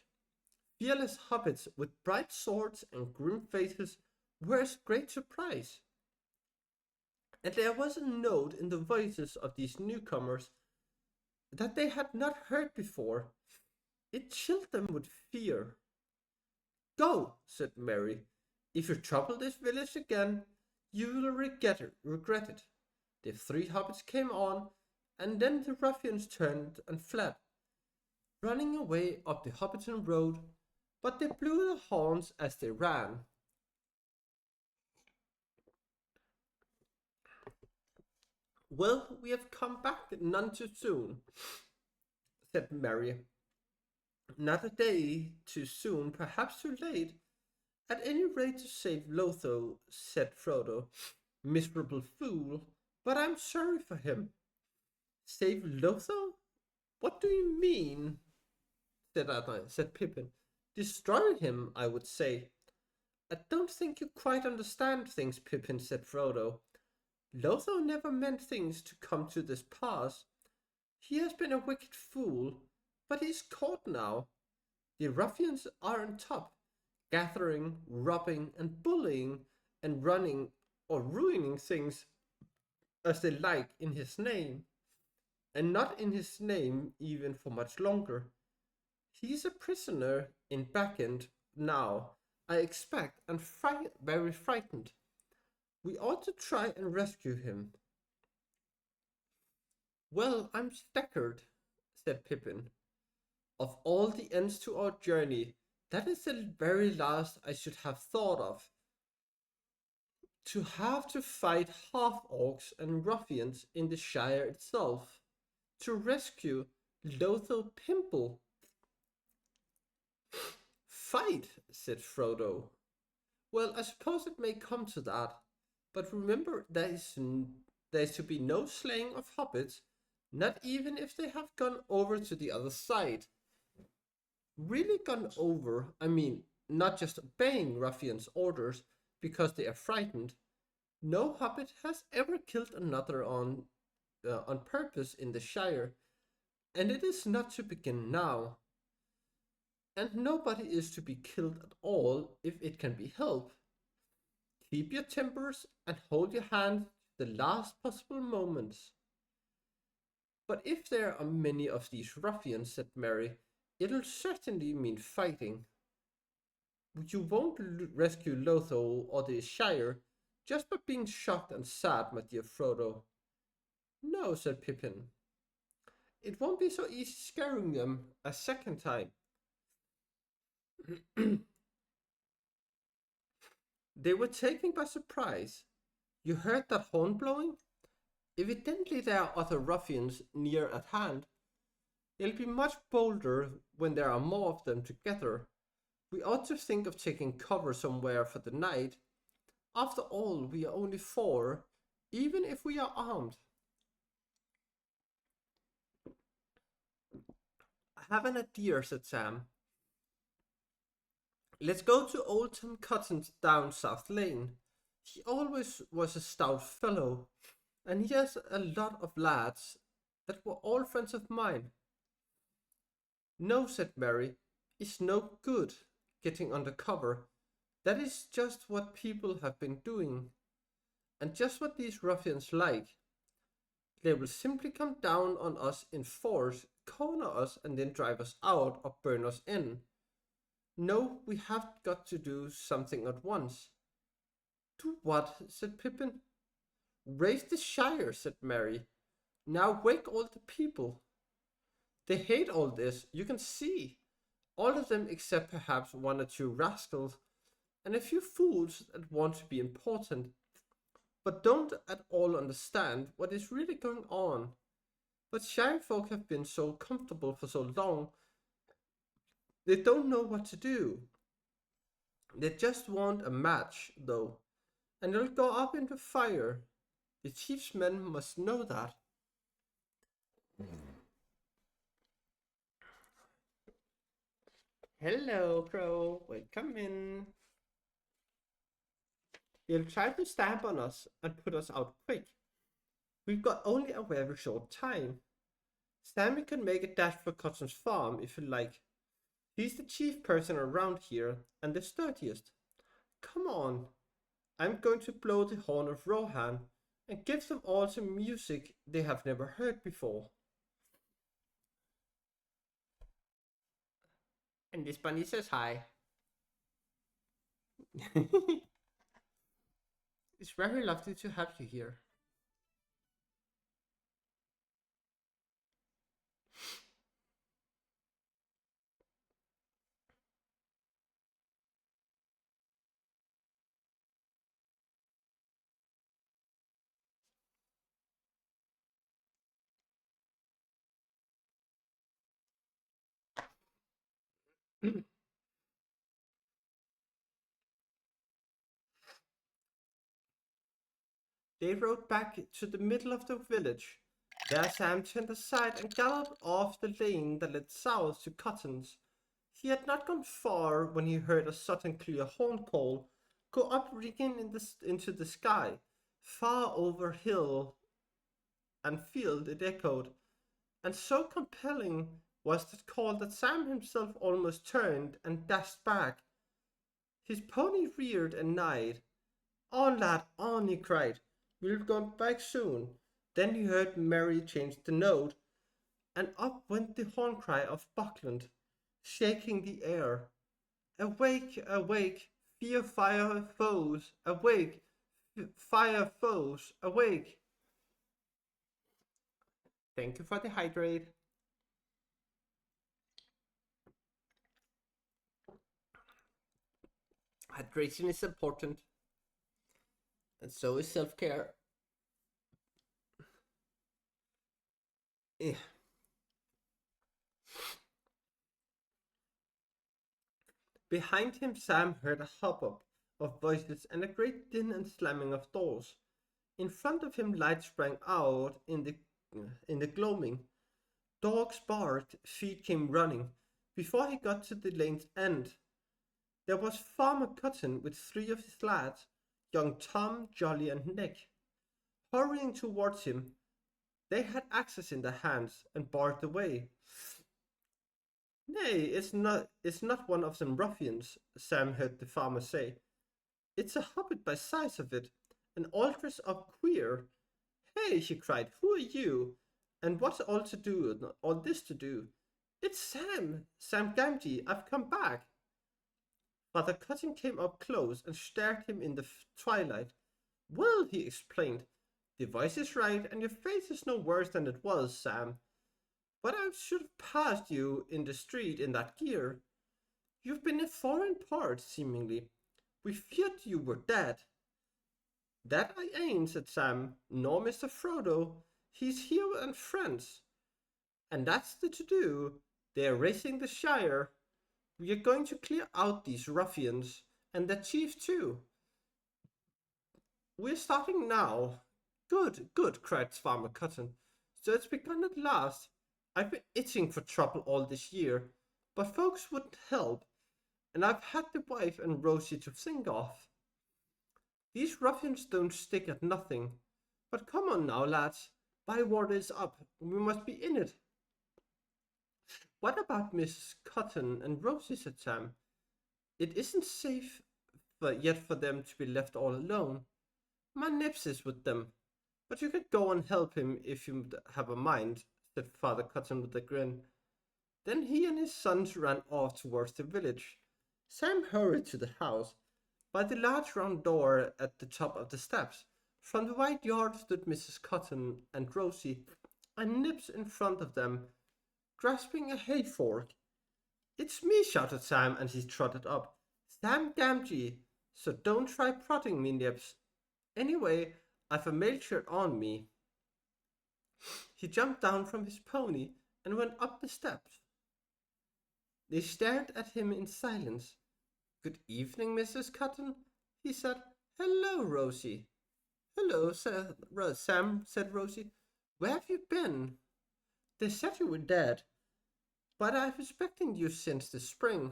Fearless hobbits with bright swords and grim faces were a great surprise. And there was a note in the voices of these newcomers that they had not heard before. It chilled them with fear. Go, said Merry. If you trouble this village again, you will regret it. The three hobbits came on, and then the ruffians turned and fled, running away up the Hobbiton road, but they blew their horns as they ran. Well, we have come back none too soon, said Merry. Not a day too soon, perhaps too late. At any rate to save Lotho, said Frodo. Miserable fool, but I'm sorry for him. Save Lotho? What do you mean? said Pippin. Destroy him, I would say. I don't think you quite understand things, Pippin, said Frodo. Lotho never meant things to come to this pass. He has been a wicked fool, but he's caught now. The ruffians are on top, gathering, robbing, and bullying, and running or ruining things as they like in his name, and not in his name even for much longer. He's a prisoner in Backend now, I expect, and very frightened. We ought to try and rescue him. Well, I'm staggered, said Pippin. Of all the ends to our journey, That is the very last I should have thought of. To have to fight half-orcs and ruffians in the Shire itself. To rescue Lothar Pimple. Fight, said Frodo. Well, I suppose it may come to that, but remember there is to be no slaying of hobbits, not even if they have gone over to the other side. Really gone over, I mean, not just obeying ruffians' orders because they are frightened. No hobbit has ever killed another on purpose in the Shire, and it is not to begin now. And nobody is to be killed at all if it can be helped. Keep your tempers and hold your hand the last possible moments. But if there are many of these ruffians, said Mary, it'll certainly mean fighting. You won't rescue Lothar or the Shire just by being shocked and sad, my dear Frodo. No, said Pippin. It won't be so easy scaring them a second time. They were taken by surprise. You heard that horn blowing? Evidently there are other ruffians near at hand. They'll be much bolder when there are more of them together. We ought to think of taking cover somewhere for the night. After all, we are only 4, even if we are armed. I have an idea, said Sam. Let's go to old Tom Cotton's down South Lane. He always was a stout fellow, and he has a lot of lads that were all friends of mine. No, said Mary, it's no good getting under cover. That is just what people have been doing, and just what these ruffians like. They will simply come down on us in force, corner us, and then drive us out or burn us in. No, we have got to do something at once. Do what? Said Pippin. Raise the Shire, said Mary. Now wake all the people. They hate all this, you can see. All of them except perhaps 1 or 2 rascals, and a few fools that want to be important, but don't at all understand what is really going on. But Shire folk have been so comfortable for so long, they don't know what to do. They just want a match, though, and they'll go up into fire. The chief's men must know that. Hello, Crow. Welcome in. They'll try to stamp on us and put us out quick. We've got only a very short time. Sammy can make a dash for Cotton's farm if you like. He's the chief person around here and the sturdiest. Come on. I'm going to blow the horn of Rohan and give them all some music they have never heard before. And this bunny says hi. It's very lovely to have you here. They rode back to the middle of the village. There Sam turned aside and galloped off the lane that led south to Cotton's. He had not gone far when he heard a sudden clear horn call go up ringing into the sky. Far over hill and field it echoed, and so compelling was that call that Sam himself almost turned and dashed back. His pony reared and neighed. On, lad, on, he cried. We'll go back soon. Then he heard Mary change the note, and up went the horn cry of Buckland, shaking the air. Awake, awake, fear fire foes, awake, fire foes, awake. Thank you for the hydrate. Hydration is important, and so is self-care. Eh. Behind him, Sam heard a hubbub of voices and a great din and slamming of doors. In front of him, light sprang out in the gloaming. Dogs barked, feet came running. Before he got to the lane's end, there was Farmer Cotton with three of his lads, young Tom, Jolly, and Nick, hurrying towards him. They had axes in their hands and barred the way. Nay, it's not one of them ruffians, Sam heard the farmer say. It's a hobbit by size of it, and all dressed up queer. Hey, he cried, who are you? And what's all this to do? It's Sam Gamgee, I've come back. Father Cotton came up close and stared him in the twilight. Well, he explained, the voice is right, and your face is no worse than it was, Sam. But I should have passed you in the street in that gear. You've been in foreign parts, seemingly. We feared you were dead. That I ain't, said Sam, nor Mr. Frodo. He's here and friends. And that's the to-do. They're racing the Shire. We are going to clear out these ruffians, and their chief too. We're starting now. Good, good, cried Farmer Cotton. So it's begun at last. I've been itching for trouble all this year, but folks wouldn't help, and I've had the wife and Rosie to think of. These ruffians don't stick at nothing. But come on now, lads. Bywater is up. We must be in it. What about Mrs. Cotton and Rosie, said Sam. It isn't safe yet for them to be left all alone. My Nips is with them, but you could go and help him if you have a mind, said Father Cotton with a grin. Then he and his sons ran off towards the village. Sam hurried to the house. By the large round door at the top of the steps, from the wide yard stood Mrs. Cotton and Rosie, and Nips in front of them, grasping a hay fork. It's me, shouted Sam, and he trotted up. Sam Gamgee, so don't try prodding me, Nips. Anyway, I've a mail shirt on me. He jumped down from his pony and went up the steps. They stared at him in silence. Good evening, Mrs. Cotton, he said. Hello, Rosie. Hello, Sam, said Rosie. Where have you been? They said you were dead, but I've expected you since the spring.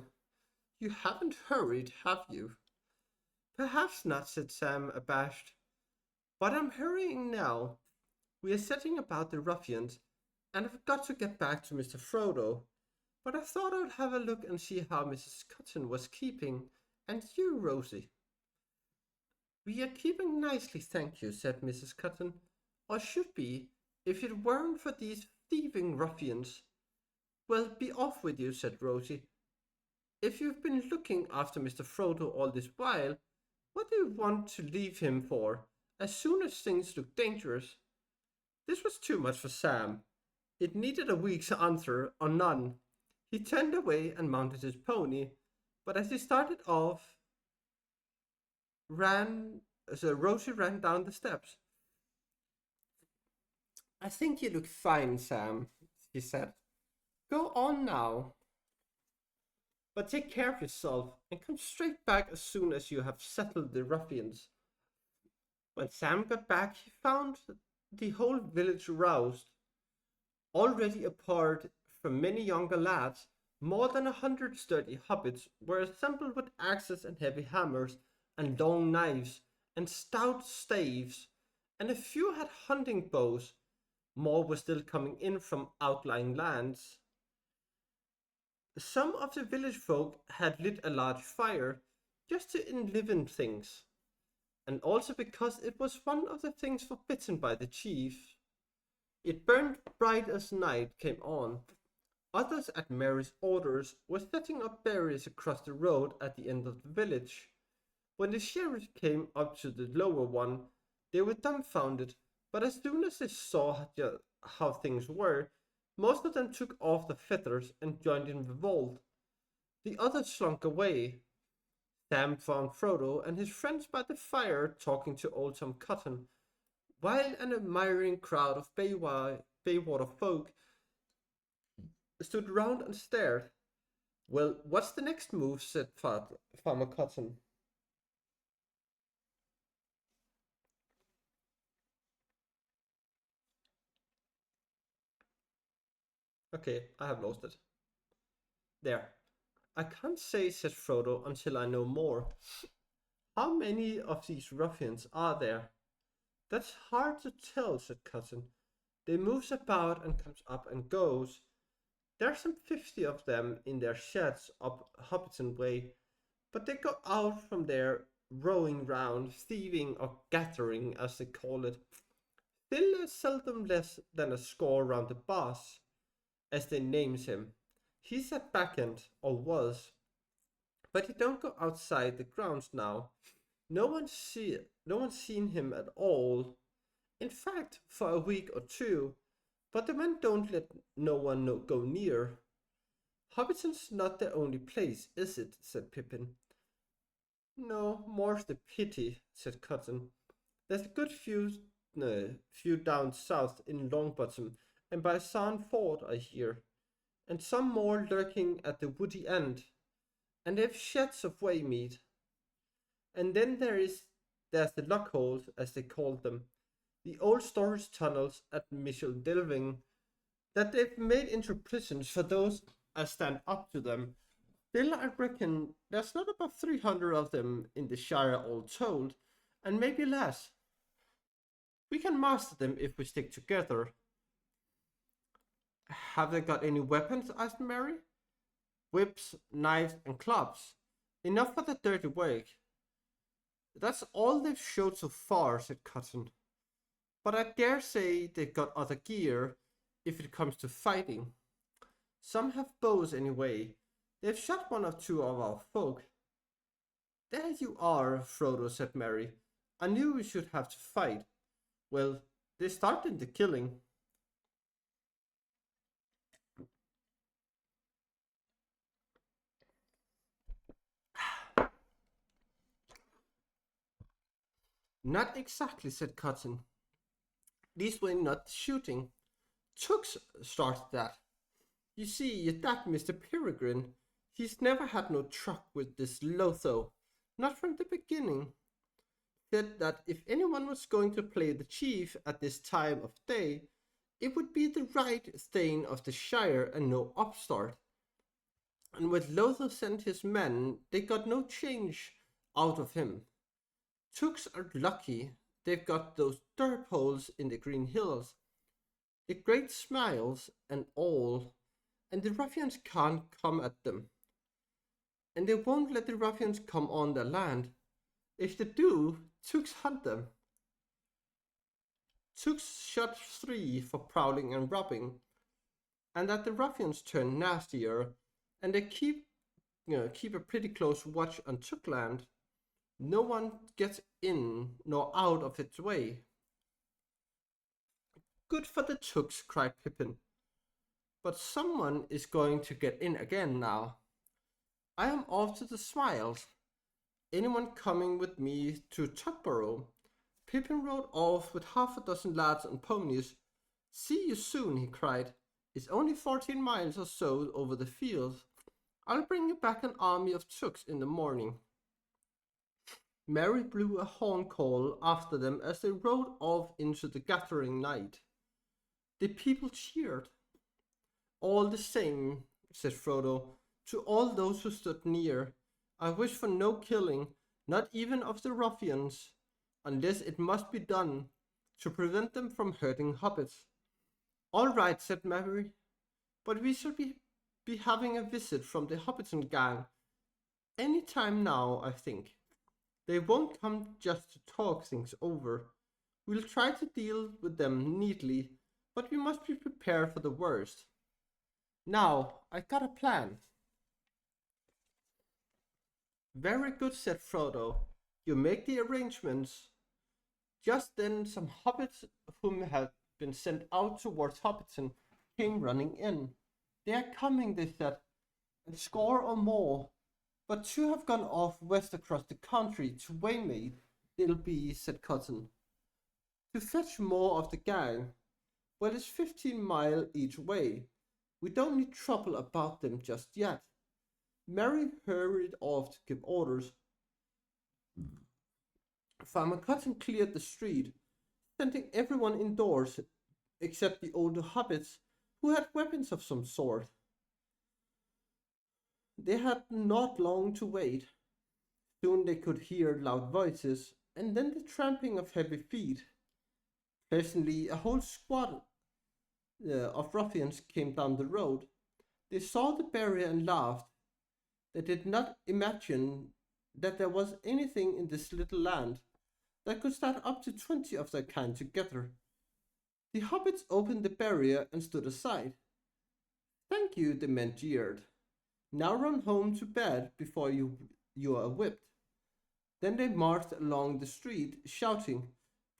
You haven't hurried, have you? Perhaps not, said Sam, abashed. But I'm hurrying now. We are setting about the ruffians, and I've got to get back to Mr. Frodo. But I thought I'd have a look and see how Mrs. Cotton was keeping, and you, Rosie. We are keeping nicely, thank you, said Mrs. Cotton, or should be, if it weren't for these thieving ruffians. Well, be off with you, said Rosie. If you've been looking after Mr. Frodo all this while, what do you want to leave him for, as soon as things look dangerous? This was too much for Sam. It needed a week's answer or none. He turned away and mounted his pony, but as he started off, Rosie ran down the steps. I think you look fine, Sam, she said. Go on now. But take care of yourself and come straight back as soon as you have settled the ruffians. When Sam got back, he found the whole village roused. Already apart from many younger lads, more than 100 sturdy hobbits were assembled with axes and heavy hammers, and long knives, and stout staves, and a few had hunting bows. More were still coming in from outlying lands. Some of the village folk had lit a large fire, just to enliven things, and also because it was one of the things forbidden by the chief. It burned bright as night came on. Others, at Mary's orders, were setting up barriers across the road at the end of the village. When the sheriff came up to the lower one, they were dumbfounded, but as soon as they saw how things were, most of them took off the feathers and joined in revolt. The others slunk away. Sam found Frodo and his friends by the fire talking to old Tom Cotton, while an admiring crowd of Baywater folk stood round and stared. Well, what's the next move? Said Farmer Cotton. Okay, I have lost it. There. I can't say, said Frodo, until I know more. How many of these ruffians are there? That's hard to tell, said Cotton. They moves about and comes up and goes. There's some 50 of them in their sheds up Hobbiton way, but they go out from there rowing round, thieving or gathering, as they call it. Still seldom less than a score round the boss, as they names him. He's at back end, or was, but he don't go outside the grounds now. No one's seen him at all. In fact, for a week or two, but the men don't let no one go near. Hobbiton's not the only place, is it? Said Pippin. No, more's the pity, said Cotton. There's a good few down south in Longbottom and by Sarn Ford, I hear, and some more lurking at the woody end, and they've sheds of waymeat. And then there's the lockholes, as they call them, the old storage tunnels at Michel Delving, that they've made into prisons for those as stand up to them. Still, I reckon there's not about 300 of them in the Shire all told, and maybe less. We can master them if we stick together. Have they got any weapons? Asked Mary. Whips, knives, and clubs. Enough for the dirty work. That's all they've showed so far, said Cotton. But I dare say they've got other gear if it comes to fighting. Some have bows anyway. They've shot one or two of our folk. There you are, Frodo, said Mary. I knew we should have to fight. Well, they started the killing. Not exactly, said Cotton. These were not shooting. Tooks started that. You see, your dad, Mr. Peregrine, he's never had no truck with this LOTR, not from the beginning. Said that if anyone was going to play the chief at this time of day, it would be the right Thane of the Shire and no upstart. And when LOTR sent his men, they got no change out of him. Tooks are lucky they've got those dirt holes in the Green Hills, the great smiles and all, and the ruffians can't come at them. And they won't let the ruffians come on their land. If they do, Tooks hunt them. Tooks shot 3 for prowling and robbing, and that the ruffians turn nastier, and they keep a pretty close watch on Tookland. No one gets in nor out of its way. Good for the Tooks, cried Pippin. But someone is going to get in again now. I am off to the Smiles. Anyone coming with me to Tuckborough? Pippin rode off with half a dozen lads on ponies. See you soon, he cried. It's only 14 miles or so over the fields. I'll bring you back an army of Tooks in the morning. Mary blew a horn call after them as they rode off into the gathering night. The people cheered. All the same, said Frodo, to all those who stood near, I wish for no killing, not even of the ruffians, unless it must be done to prevent them from hurting hobbits. All right, said Mary, but we shall be having a visit from the Hobbiton gang any time now, I think. They won't come just to talk things over. We'll try to deal with them neatly, but we must be prepared for the worst. Now, I got a plan. Very good, said Frodo. You make the arrangements. Just then some hobbits whom had been sent out towards Hobbiton came running in. They are coming, they said, a score or more. But two have gone off west across the country to Waymate, it'll be, said Cotton, to fetch more of the gang. Well, it's 15 miles each way. We don't need trouble about them just yet. Mary hurried off to give orders. Farmer Cotton cleared the street, sending everyone indoors except the older hobbits who had weapons of some sort. They had not long to wait. Soon they could hear loud voices, and then the tramping of heavy feet. Presently, a whole squad of ruffians came down the road. They saw the barrier and laughed. They did not imagine that there was anything in this little land that could stand up to 20 of their kind together. The hobbits opened the barrier and stood aside. Thank you, the men jeered. Now run home to bed before you are whipped. Then they marched along the street, shouting,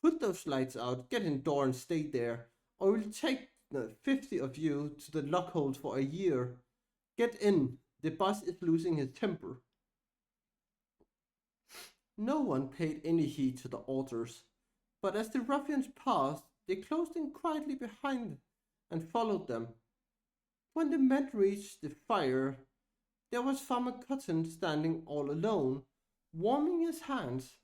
Put those lights out, get indoor and stay there, or we'll take 50 of you to the lockhold for a year. Get in, the boss is losing his temper. No one paid any heed to the orders, but as the ruffians passed, they closed in quietly behind and followed them. When the men reached the fire, there was Farmer Cotton standing all alone, warming his hands.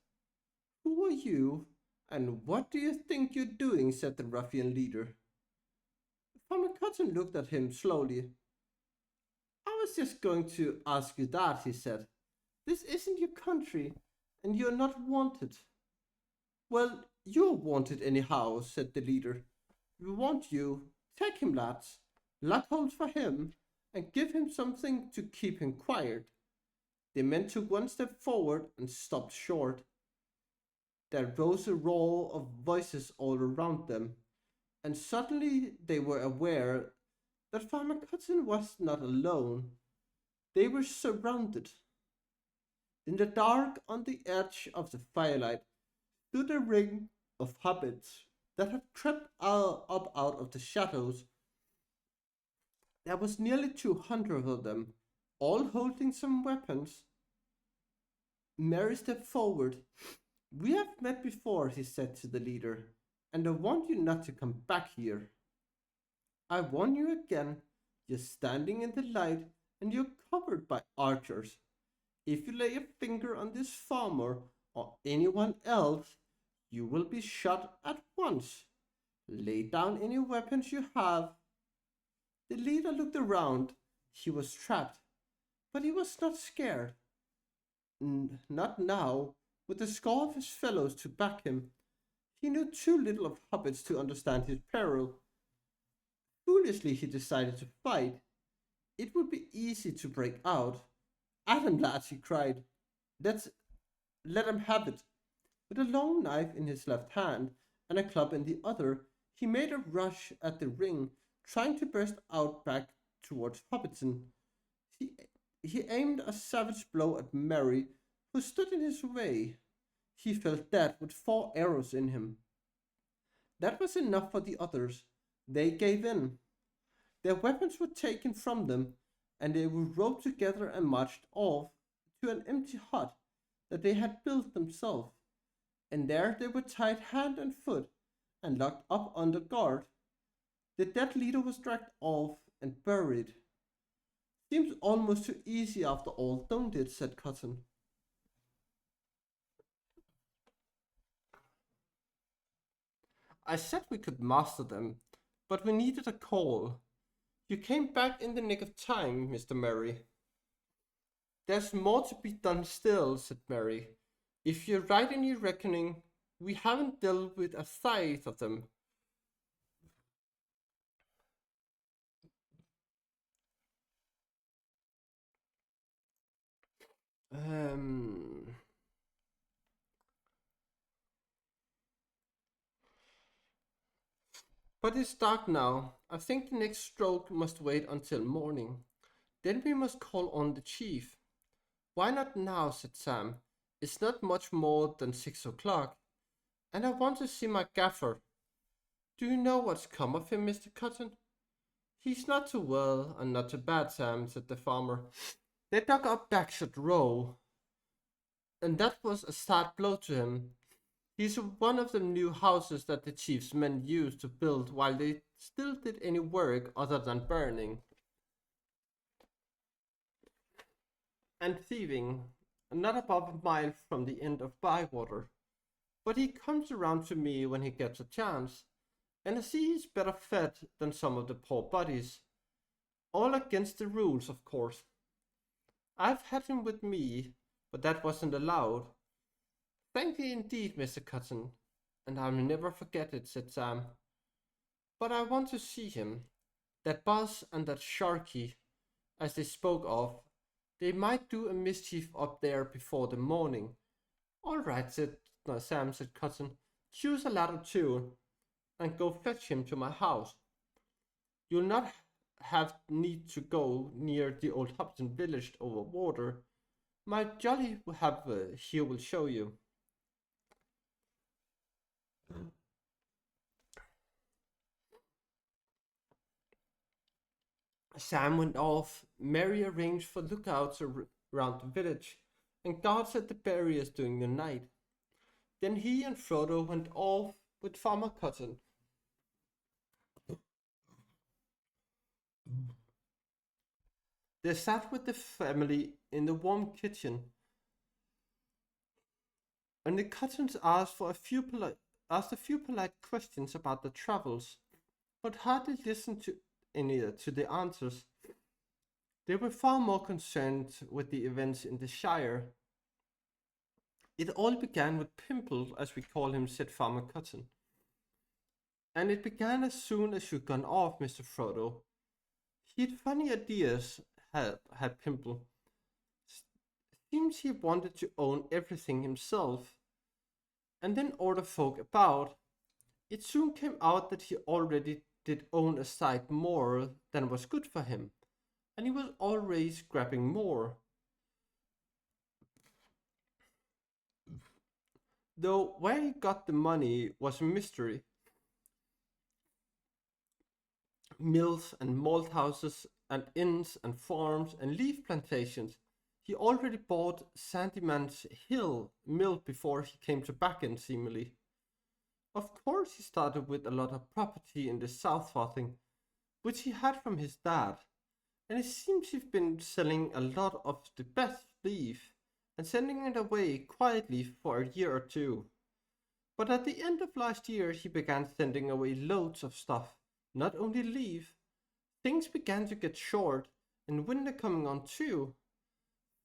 Who are you, and what do you think you're doing? Said the ruffian leader. Farmer Cotton looked at him slowly. I was just going to ask you that, he said. This isn't your country, and you're not wanted. Well, you're wanted anyhow, said the leader. We want you. Take him, lads. Lock hold for him, and give him something to keep him quiet. The men took one step forward and stopped short. There rose a roar of voices all around them, and suddenly they were aware that Farmer Cotton was not alone. They were surrounded. In the dark, on the edge of the firelight, stood a ring of hobbits that had crept up out of the shadows. There was nearly 200 of them, all holding some weapons. Merry stepped forward. We have met before, he said to the leader, and I want you not to come back here. I warn you again, you're standing in the light and you're covered by archers. If you lay a finger on this farmer or anyone else, you will be shot at once. Lay down any weapons you have. The leader looked around. He was trapped, but he was not scared. Not now, with a score of his fellows to back him. He knew too little of hobbits to understand his peril. Foolishly, he decided to fight. It would be easy to break out. At him, lads, he cried. Let him have it. With a long knife in his left hand and a club in the other, he made a rush at the ring, trying to burst out back towards Hobbiton. He aimed a savage blow at Merry, who stood in his way. He fell dead with 4 arrows in him. That was enough for the others. They gave in. Their weapons were taken from them, and they were roped together and marched off to an empty hut that they had built themselves. And there they were tied hand and foot and locked up under guard. The dead leader was dragged off and buried. Seems almost too easy after all, don't it? Said Cotton. I said we could master them, but we needed a call. You came back in the nick of time, Mr. Merry. There's more to be done still, said Merry. If you're right in your reckoning, we haven't dealt with a scythe of them. But it's dark now. I think the next stroke must wait until morning. Then we must call on the chief. Why not now, said Sam. It's not much more than 6 o'clock, and I want to see my gaffer. Do you know what's come of him, Mr. Cotton? He's not too well and not too bad, Sam, said the farmer. They dug up Backshot Row, and that was a sad blow to him. He's one of the new houses that the chief's men used to build while they still did any work other than burning and thieving, not above a mile from the end of Bywater. But he comes around to me when he gets a chance, and I see he's better fed than some of the poor bodies. All against the rules, of course. I've had him with me, but that wasn't allowed. Thank you indeed, Mr. Cotton, and I'll never forget it, said Sam. But I want to see him. That boss and that Sharky, as they spoke of, they might do a mischief up there before the morning. All right, said Sam, said Cotton. Choose a ladder too, and go fetch him to my house. You'll not have need to go near the old Hobson village over water. My jolly have here will show you. Sam went off. Mary arranged for lookouts around the village, and guards at the barriers during the night. Then he and Frodo went off with Farmer Cotton. They sat with the family in the warm kitchen, and the Cottons asked a few polite questions about their travels, but hardly listened to any to the answers. They were far more concerned with the events in the Shire. It all began with Pimple, as we call him, said Farmer Cotton. And it began as soon as you'd gone off, Mr. Frodo. He'd funny ideas, had Pimple. Seems he wanted to own everything himself, and then order folk about. It soon came out that he already did own a sight more than was good for him, and he was always grabbing more. Though where he got the money was a mystery. Mills and malt houses and inns and farms and leaf plantations. He already bought Sandyman's Hill mill before he came to Backen, seemingly. Of course he started with a lot of property in the South Farthing, which he had from his dad, and it seems he's been selling a lot of the best leaf and sending it away quietly for a year or two. But at the end of last year he began sending away loads of stuff, not only leaf. Things began to get short, and winter coming on too.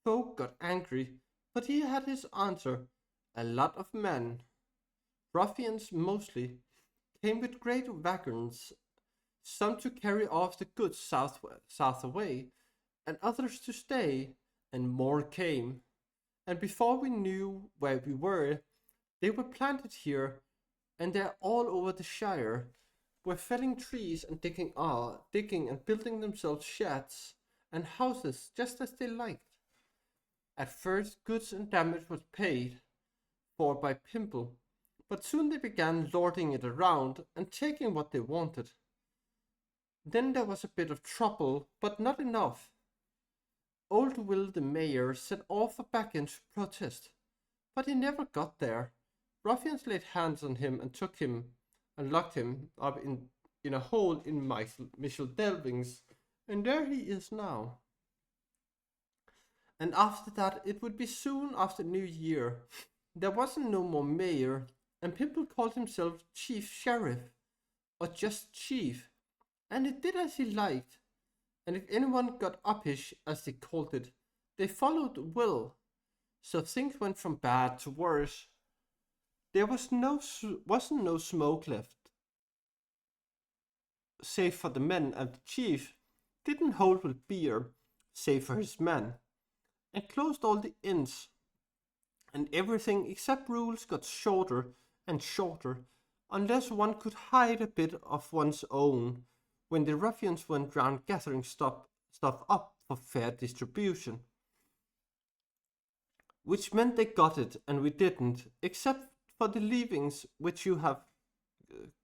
Folk got angry, but he had his answer. A lot of men, ruffians mostly, came with great wagons, some to carry off the goods south away, and others to stay, and more came. And before we knew where we were, they were planted here, and they're all over the Shire, were felling trees and digging and building themselves sheds and houses just as they liked. At first, goods and damage was paid for by Pimple, but soon they began lording it around and taking what they wanted. Then there was a bit of trouble, but not enough. Old Will the mayor set off for Backen to protest, but he never got there. Ruffians laid hands on him and took him and locked him up in a hole in Michel Delving's, and there he is now. And after that, it would be soon after New Year. There wasn't no more mayor, and Pimple called himself Chief Sheriff, or just Chief, and he did as he liked. And if anyone got uppish, as they called it, they followed Will. So things went from bad to worse. There wasn't no smoke left, save for the men, and the chief didn't hold with beer, save for his men, and closed all the inns, and everything except rules got shorter and shorter, unless one could hide a bit of one's own when the ruffians went round gathering stuff up for fair distribution. Which meant they got it and we didn't, except for the leavings which you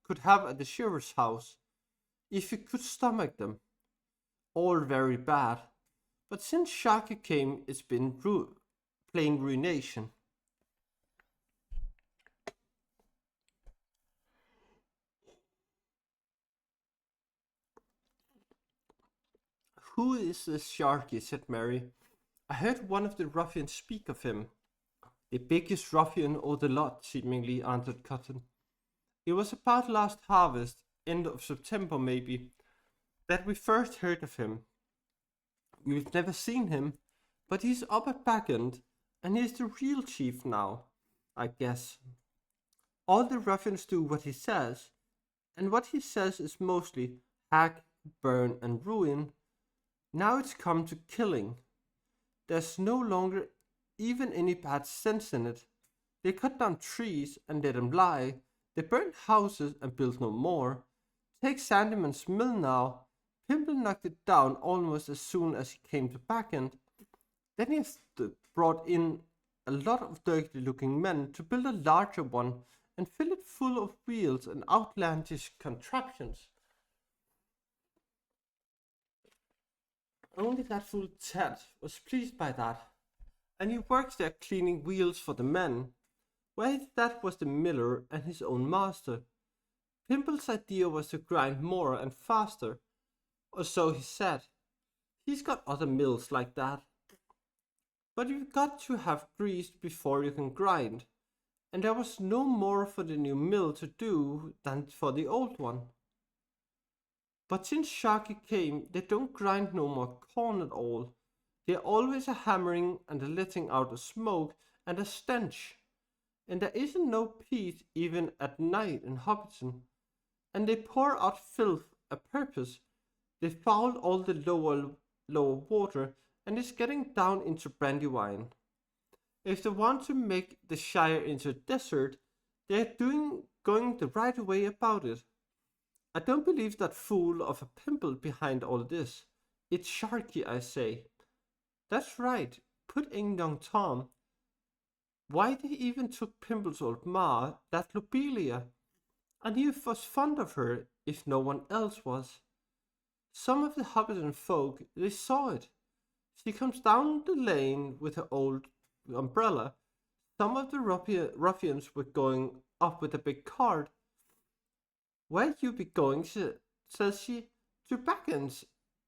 could have at the shearer's house, if you could stomach them. All very bad, But since Sharky came, it's been plain ruination. Who is this Sharky? Said Mary. I heard one of the ruffians speak of him. The biggest ruffian of the lot, seemingly, answered Cotton. It was about last harvest, end of September maybe, that we first heard of him. We've never seen him, but he's up at Backend, and he's the real chief now, I guess. All the ruffians do what he says, and what he says is mostly hack, burn, and ruin. Now it's come to killing. There's no longer even any bad sense in it. They cut down trees and let them lie. They burn houses and build no more. Take Sandyman's mill now. Pimple knocked it down almost as soon as he came to Backend. Then he has brought in a lot of dirty-looking men to build a larger one and fill it full of wheels and outlandish contraptions. Only that fool Ted was pleased by that, and he works there cleaning wheels for the men. Well, that was the miller and his own master. Pimple's idea was to grind more and faster, or so he said. He's got other mills like that. But you've got to have greased before you can grind, and there was no more for the new mill to do than for the old one. But since Sharky came, they don't grind no more corn at all. They're always a hammering and a letting out a smoke and a stench. And there isn't no peace even at night in Hobbiton. And they pour out filth a purpose. They fouled all the lower water, and it's getting down into Brandywine. If they want to make the Shire into a desert, they're going the right way about it. I don't believe that fool of a Pimple behind all this. It's Sharky, I say. That's right, put in young Tom. Why they even took Pimple's old ma, that Lobelia, and he was fond of her if no one else was. Some of the Hobbiton folk, they saw it. She comes down the lane with her old umbrella. Some of the ruffians were going up with a big cart. Where you be going, says she. To Backens,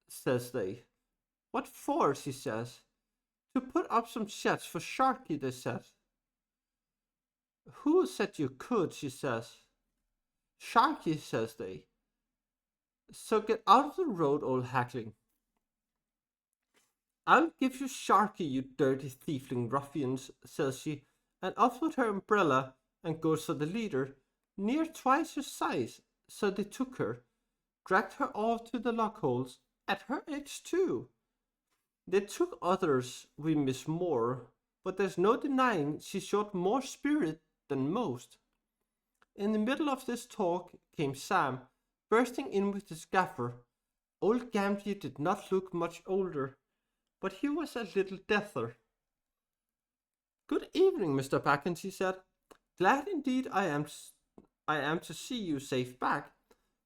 says they. What for, she says. To put up some sheds for Sharky, they said. Who said you could, she says. Sharky, says they. So get out of the road, old hackling. I'll give you Sharky, you dirty thiefling ruffians, says she, and off with her umbrella and goes for the leader, near twice her size. So they took her, dragged her off to the lockholes, at her age too. They took others we miss more, but there's no denying she showed more spirit than most. In the middle of this talk came Sam, bursting in with his gaffer. Old Gamgee did not look much older, but he was a little deather. Good evening, Mr. Backens, he said. Glad indeed I am to see you safe back,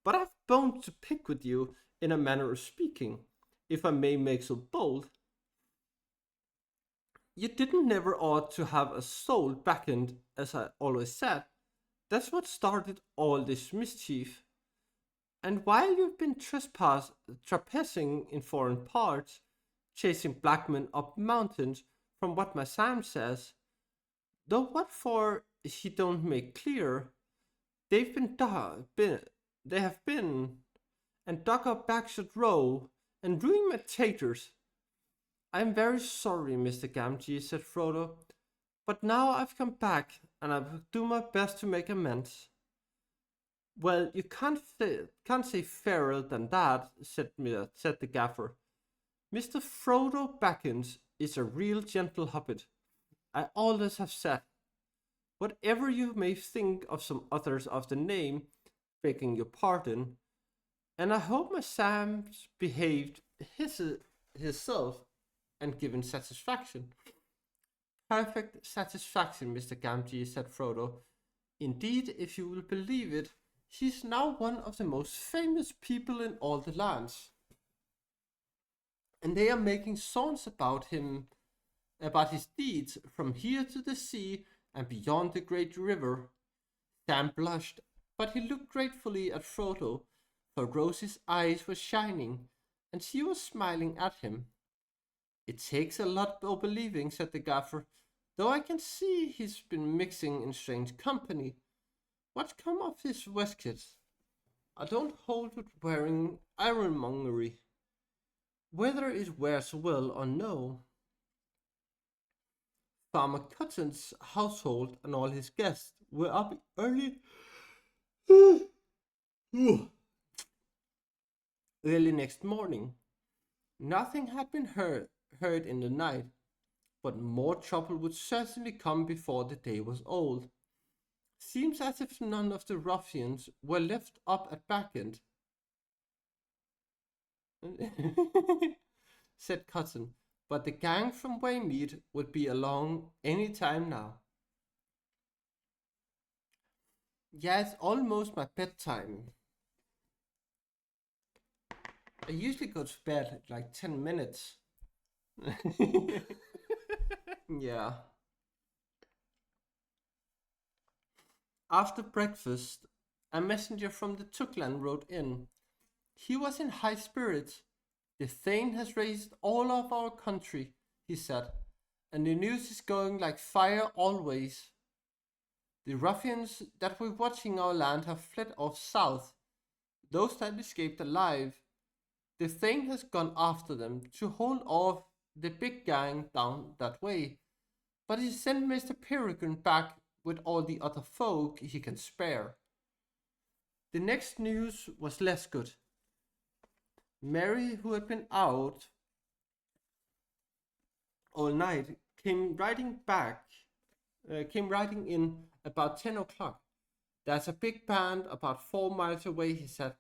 but I've bones to pick with you, in a manner of speaking, if I may make so bold. You didn't never ought to have a soul Backend, as I always said. That's what started all this mischief. And while you've been trespassing in foreign parts, chasing black men up mountains, from what my Sam says, though what for he don't make clear, they have been and dug up Baxter Row and ruined my taters. I am very sorry, Mr. Gamgee, said Frodo, but now I've come back and I will do my best to make amends. Well, you can't say fairer than that, said the gaffer. Mr. Frodo Backens is a real gentle hobbit. I always have said. Whatever you may think of some others of the name, begging your pardon, and I hope my Sam's behaved himself and given satisfaction. Perfect satisfaction, Mr. Gamgee, said Frodo. Indeed, if you will believe it, he's now one of the most famous people in all the lands. and they are making songs about him, about his deeds from here to the sea and beyond the great river. Sam blushed, but he looked gratefully at Frodo, for Rose's eyes were shining, and she was smiling at him. It takes a lot of believing, said the gaffer, though I can see he's been mixing in strange company. What's come of his waistcoat? I don't hold with wearing ironmongery. Whether it wears well or no, Farmer Cotton's household and all his guests were up early early next morning. Nothing had been heard in the night, but more trouble would certainly come before the day was old. Seems as if none of the ruffians were left up at Backend, said Cotton, but the gang from Waymead would be along any time now. Yeah, it's almost my bedtime. I usually go to bed at like 10 minutes. Yeah. After breakfast, a messenger from the Tukland rode in. He was in high spirits. The Thane has raised all of our country, he said, and the news is going like fire always. The ruffians that were watching our land have fled off south. Those that escaped alive, the Thane has gone after them to hold off the big gang down that way, but he sent Mr. Peregrine back with all the other folk he can spare. The next news was less good. Mary, who had been out all night, came riding in about 10 o'clock. There's a big band about 4 miles away, he said.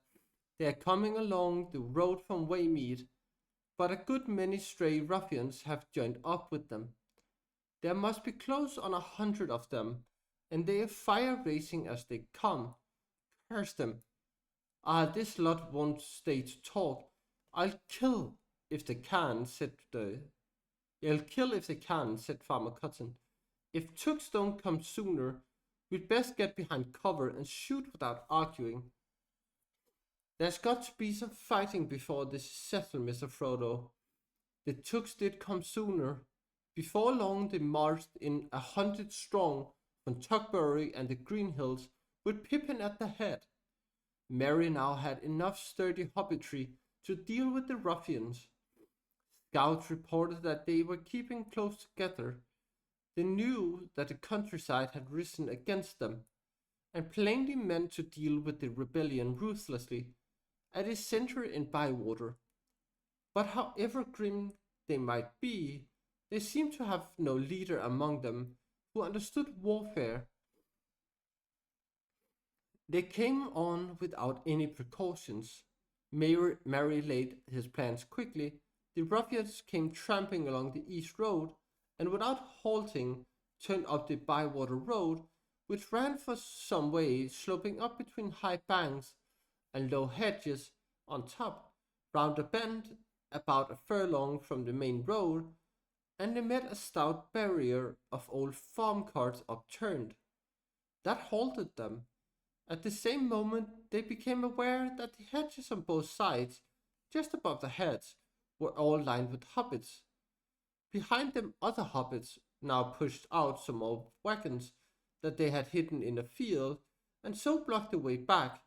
They are coming along the road from Waymead, but a good many stray ruffians have joined up with them. There must be close on 100 of them, and they are fire-raising as they come. Curse them. This lot won't stay to talk. I'll kill if they can, said Farmer Cotton. If Tooks don't come sooner, we'd best get behind cover and shoot without arguing. There's got to be some fighting before this is settled, Mr. Frodo. The Tooks did come sooner. Before long they marched in 100 strong from Tuckbury and the Green Hills, with Pippin at the head. Merry now had enough sturdy hobbitry to deal with the ruffians. Scouts reported that they were keeping close together. They knew that the countryside had risen against them, and plainly meant to deal with the rebellion ruthlessly at its center in Bywater. But however grim they might be, they seemed to have no leader among them who understood warfare. They came on without any precautions. Merry laid his plans quickly. The ruffians came tramping along the east road, and without halting, turned up the Bywater road, which ran for some way, sloping up between high banks and low hedges on top, round a bend about a furlong from the main road, and they met a stout barrier of old farm carts upturned. That halted them. At the same moment they became aware that the hedges on both sides, just above their heads, were all lined with hobbits. Behind them other hobbits now pushed out some old wagons that they had hidden in a field, and so blocked the way back.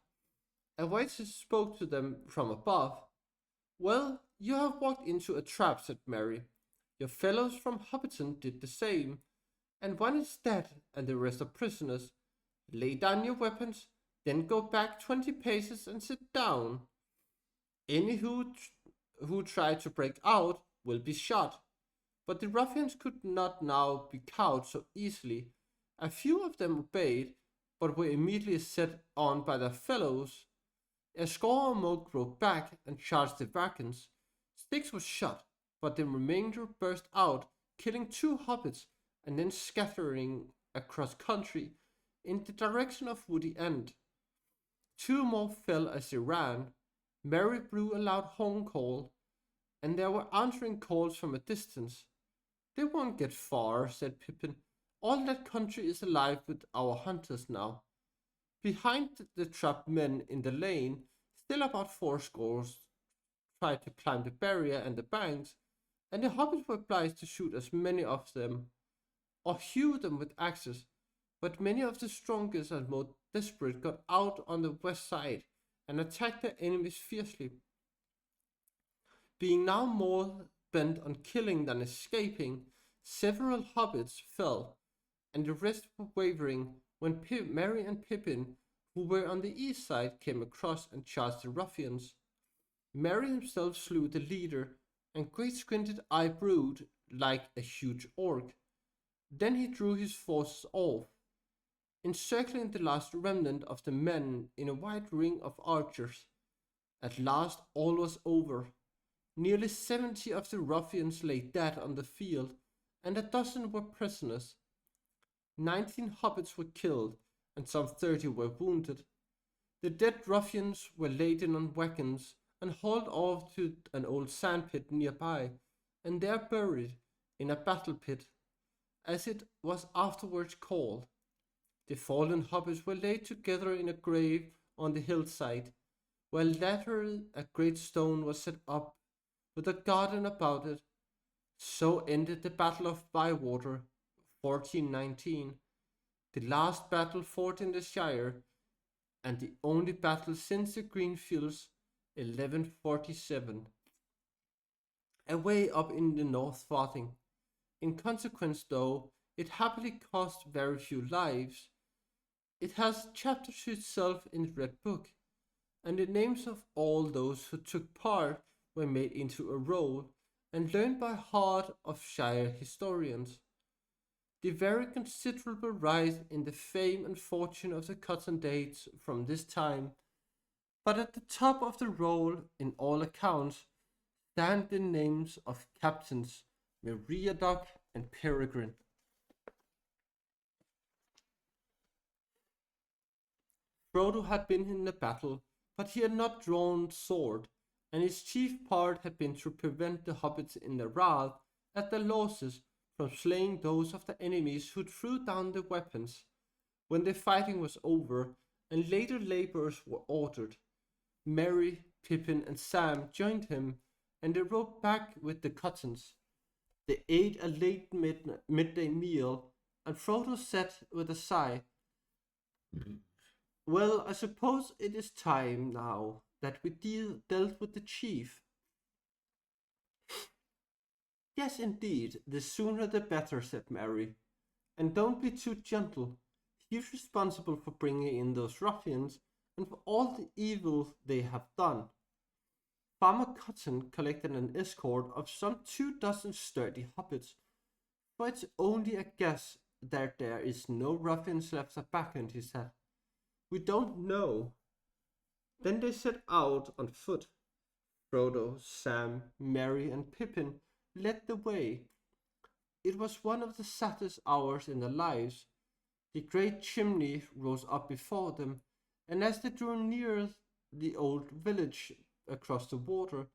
A voice spoke to them from above. Well, you have walked into a trap, said Merry. Your fellows from Hobbiton did the same, and one is dead and the rest are prisoners. Lay down your weapons, then go back 20 paces and sit down. Any who try to break out will be shot. But the ruffians could not now be cowed so easily. A few of them obeyed, but were immediately set on by their fellows. A score or more broke back and charged the wagons. Sticks was shot, but the remainder burst out, killing 2 hobbits and then scattering across country in the direction of Woody End. 2 more fell as they ran. Merry blew a loud horn call. and there were answering calls from a distance. They won't get far, said Pippin. All that country is alive with our hunters now. Behind the trapped men in the lane, still about fourscore tried to climb the barrier and the banks, and the hobbits were obliged to shoot as many of them, or hew them with axes. But many of the strongest and most desperate got out on the west side and attacked their enemies fiercely. Being now more bent on killing than escaping, several hobbits fell, and the rest were wavering when Merry and Pippin, who were on the east side, came across and charged the ruffians. Merry himself slew the leader, and Great Squinted Eye brewed like a huge orc. Then he drew his forces off, encircling the last remnant of the men in a wide ring of archers. At last all was over. Nearly 70 of the ruffians lay dead on the field, and a dozen were prisoners. 19 hobbits were killed, and some 30 were wounded. The dead ruffians were laden on wagons and hauled off to an old sandpit nearby, and there buried in a battle pit, as it was afterwards called. The fallen hobbits were laid together in a grave on the hillside, where later a great stone was set up with a garden about it. So ended the Battle of Bywater, 1419, the last battle fought in the Shire, and the only battle since the Greenfields, 1147. Away up in the North Farthing. In consequence, though, it happily cost very few lives. It has chapters to itself in the Red Book, and the names of all those who took part were made into a roll and learned by heart of Shire historians. The very considerable rise in the fame and fortune of the cotton dates from this time, but at the top of the roll, in all accounts, stand the names of Captains Meriadoc and Peregrine. Frodo had been in the battle, but he had not drawn sword, and his chief part had been to prevent the hobbits in their wrath at their losses from slaying those of the enemies who threw down the weapons. When the fighting was over, and later labors were ordered, Merry, Pippin, and Sam joined him, and they rode back with the Cottons. They ate a late midday meal, and Frodo said with a sigh, "Well, I suppose it is time now that we dealt with the chief." "Yes, indeed, the sooner the better," said Merry. "And don't be too gentle. He's responsible for bringing in those ruffians and for all the evil they have done." Farmer Cotton collected an escort of some 24 sturdy hobbits, for it's only a guess that there is no ruffians left at Backend, he said. "We don't know." Then they set out on foot. Frodo, Sam, Merry, and Pippin led the way. It was one of the saddest hours in their lives. The great chimney rose up before them, and as they drew near the old village across the water,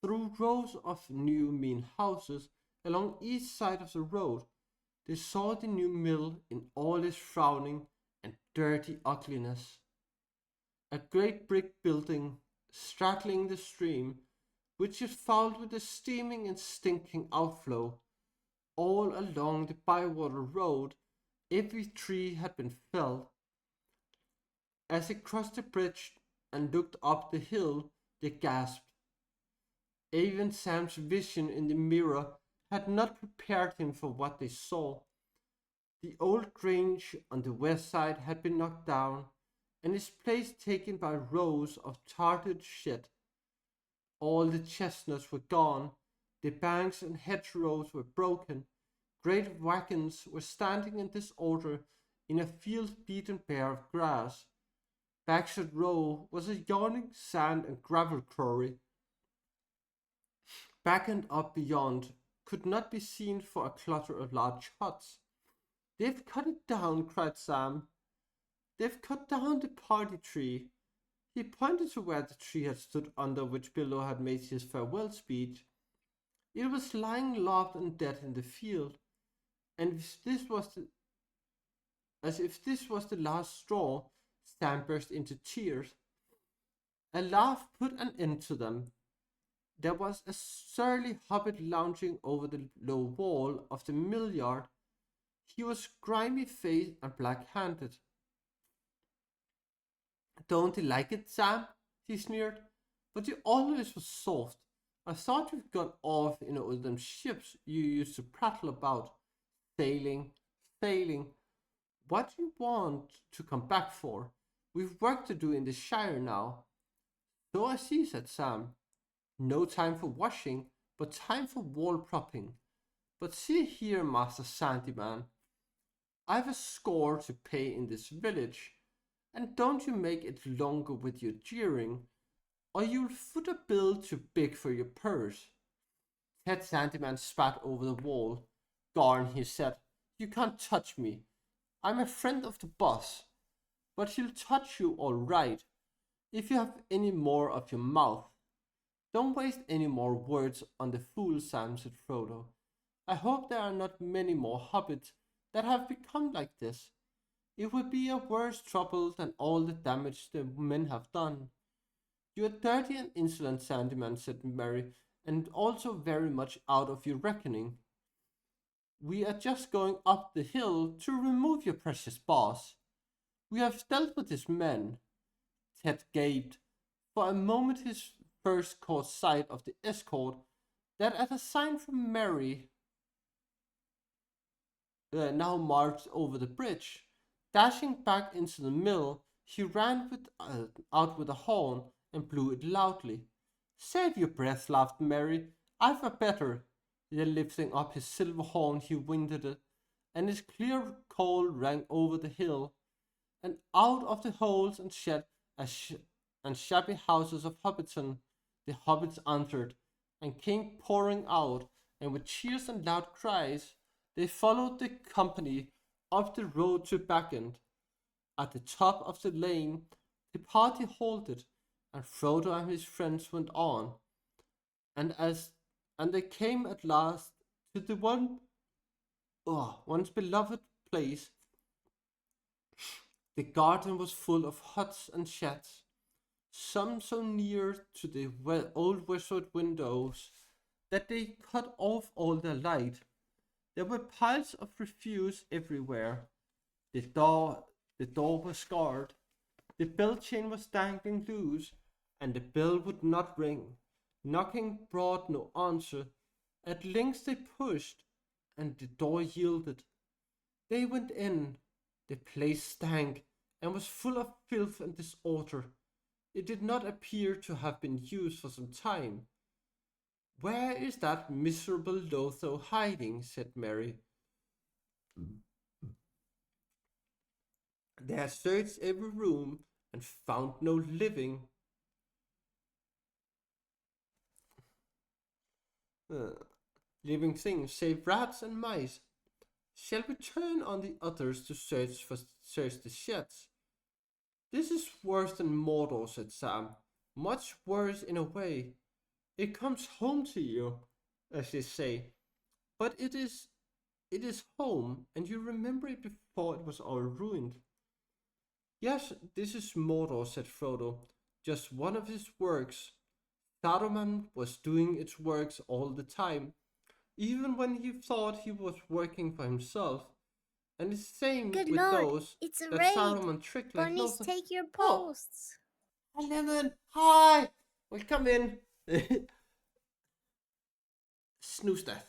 through rows of new mean houses along each side of the road, they saw the new mill in all its frowning and dirty ugliness. A great brick building straddling the stream, which is fouled with a steaming and stinking outflow. All along the Bywater road, every tree had been felled. As they crossed the bridge and looked up the hill, they gasped. Even Sam's vision in the mirror had not prepared him for what they saw. The old grange on the west side had been knocked down, and its place taken by rows of tarred shed. All the chestnuts were gone, the banks and hedgerows were broken, great wagons were standing in disorder in a field beaten bare of grass. Bagshot Row was a yawning sand and gravel quarry. Back and up beyond could not be seen for a clutter of large huts. "They've cut it down," cried Sam. "They've cut down the party tree. He pointed to where the tree had stood under which Billo had made his farewell speech. It was lying loved and dead in the field, and as if this was the last straw, Sam burst into tears. A laugh put an end to them. There was a surly hobbit lounging over the low wall of the mill yard. He was grimy-faced and black-handed. Don't you like it, Sam? He sneered. But you always was soft. I thought you'd gone off in all them ships you used to prattle about. Sailing, sailing. What do you want to come back for? We've work to do in the Shire now. So I see, said Sam. No time for washing, but time for wall propping. But see here, Master Sandyman. I've a score to pay in this village, and don't you make it longer with your jeering, or you'll foot a bill too big for your purse. Ted Sandyman spat over the wall. Garn, he said, you can't touch me. I'm a friend of the boss, but he'll touch you all right if you have any more of your mouth. Don't waste any more words on the fool, Sam, said Frodo. I hope there are not many more hobbits that have become like this. It would be a worse trouble than all the damage the men have done. You are dirty and insolent, Sandyman, said Merry, and also very much out of your reckoning. We are just going up the hill to remove your precious boss. We have dealt with his men. Ted gaped. For a moment his first caught sight of the escort that at a sign from Merry now marched over the bridge. Dashing back into the mill, he ran out with a horn and blew it loudly. Save your breath, laughed Merry. I've a better. Then lifting up his silver horn, he winded it, and his clear call rang over the hill, and out of the holes and shed and shabby houses of Hobbiton the hobbits answered, and came pouring out, and with cheers and loud cries, they followed the company up the road to Backend. At the top of the lane, the party halted, and Frodo and his friends went on, and they came at last to the once beloved place. The garden was full of huts and sheds, some so near to the old westward windows that they cut off all their light. There were piles of refuse everywhere. The door was scarred. The bell chain was dangling loose, and the bell would not ring. Knocking brought no answer. At length they pushed, and the door yielded. They went in. The place stank, and was full of filth and disorder. It did not appear to have been used for some time. Where is that miserable Lotho hiding? Said Merry. They had searched every room and found no living thing save rats and mice. Shall we turn on the others to search the sheds? This is worse than Mordor, said Sam. Much worse in a way. It comes home to you, as they say. But it is home, and you remember it before it was all ruined. Yes, this is Mordor, said Frodo. Just one of his works. Saruman was doing its works all the time, even when he thought he was working for himself. And the same Good with Lord, those it's a that raid. Saruman tricked like Bunnies, Lothar. take your Oh, posts. hi, Lemon. Hi. Well, come in. Snooze that.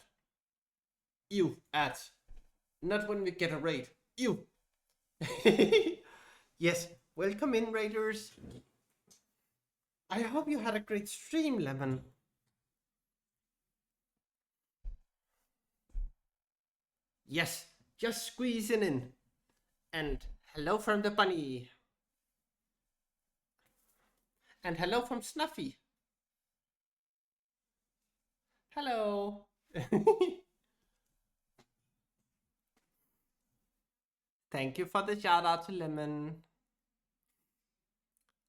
You, ads. Not when we get a raid. You. Yes, welcome in, raiders. I hope you had a great stream, Lemon. Yes, just squeezing in. And hello from the bunny. And hello from Snuffy. Hello. Thank you for the shout out to Lemon.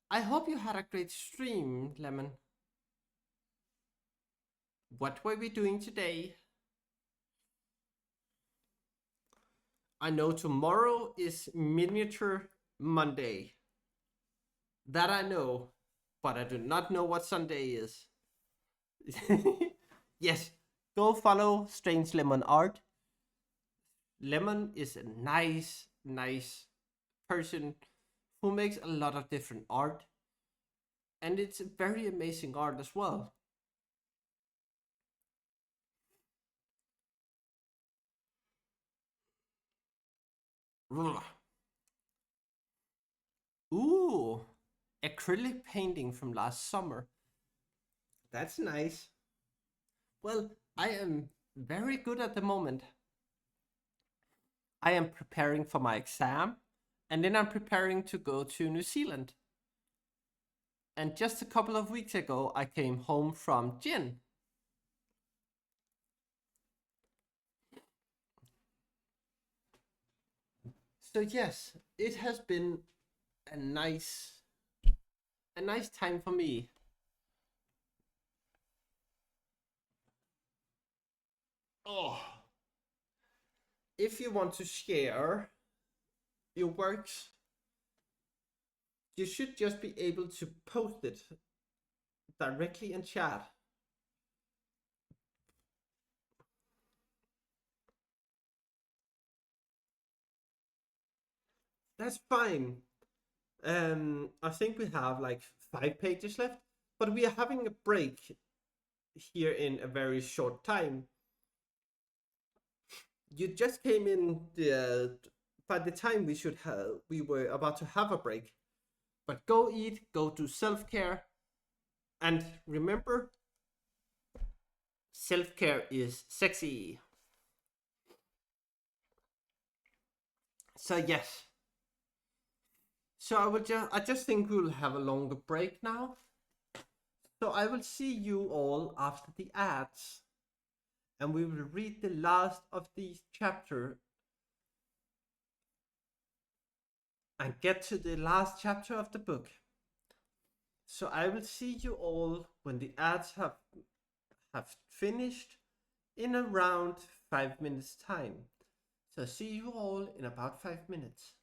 I hope you had a great stream, Lemon. What were we doing today? I know tomorrow is Miniature Monday. That I know, but I do not know what Sunday is. Yes, go follow Strange Lemon Art. Lemon is a nice person who makes a lot of different art, and it's very amazing art as well. Ooh, acrylic painting from last summer. That's nice. Well, I am very good at the moment. I am preparing for my exam, and then I'm preparing to go to New Zealand. And just a couple of weeks ago, I came home from Gin. So yes, it has been a nice time for me. Oh, if you want to share your works, you should just be able to post it directly in chat. That's fine. I think we have like 5 pages left, but we are having a break here in a very short time. You just came in by the time we were about to have a break. But go eat, go do self-care, and remember, self-care is sexy. So yes. So I just think we'll have a longer break now. So I will see you all after the ads. And we will read the last of these chapter and get to the last chapter of the book. So I will see you all when the ads have finished in around 5 minutes time. So see you all in about 5 minutes.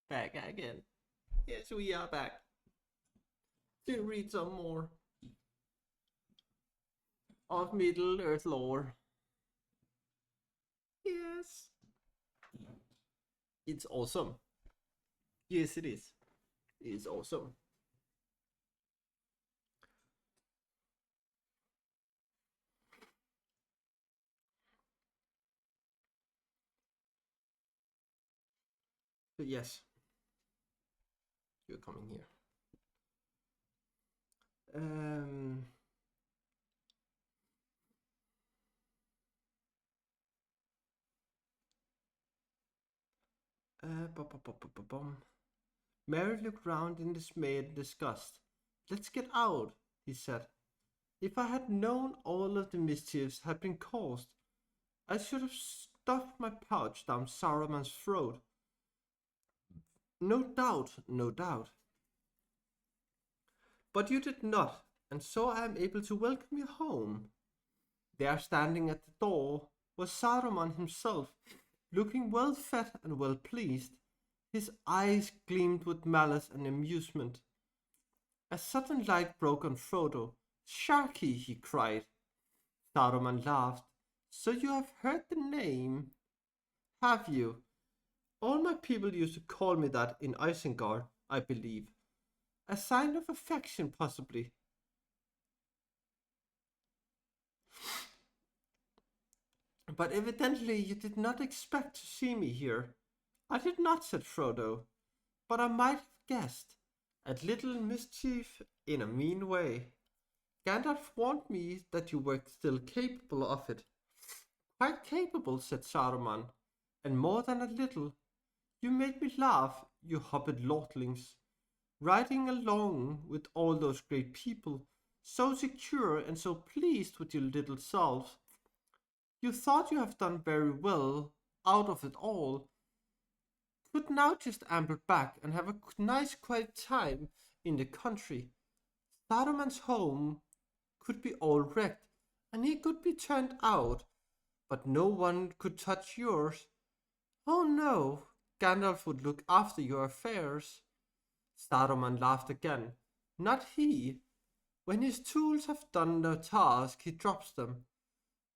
Back again. Yes, we are back to read some more of Middle Earth lore. Yes. It's awesome. Yes, it is. It's awesome. But yes, you're coming here. Um, Mary looked round in dismay and disgust. Let's get out, he said. If I had known all of the mischiefs had been caused, I should have stuffed my pouch down Saruman's throat. No doubt, no doubt. But you did not, and so I am able to welcome you home. There, standing at the door, was Saruman himself, looking well fed and well pleased. His eyes gleamed with malice and amusement. A sudden light broke on Frodo. Sharky, he cried. Saruman laughed. So you have heard the name? Have you? All my people used to call me that in Isengard, I believe. A sign of affection, possibly. But evidently you did not expect to see me here. I did not, said Frodo, but I might have guessed. At little mischief in a mean way. Gandalf warned me that you were still capable of it. Quite capable, said Saruman, and more than a little. You made me laugh, you hobbit lordlings. Riding along with all those great people, so secure and so pleased with your little selves. You thought you have done very well out of it all. Could now just amble back and have a nice quiet time in the country. Saruman's home could be all wrecked, and he could be turned out, but no one could touch yours. Oh no, Gandalf would look after your affairs. Saruman laughed again. Not he. When his tools have done their task, he drops them.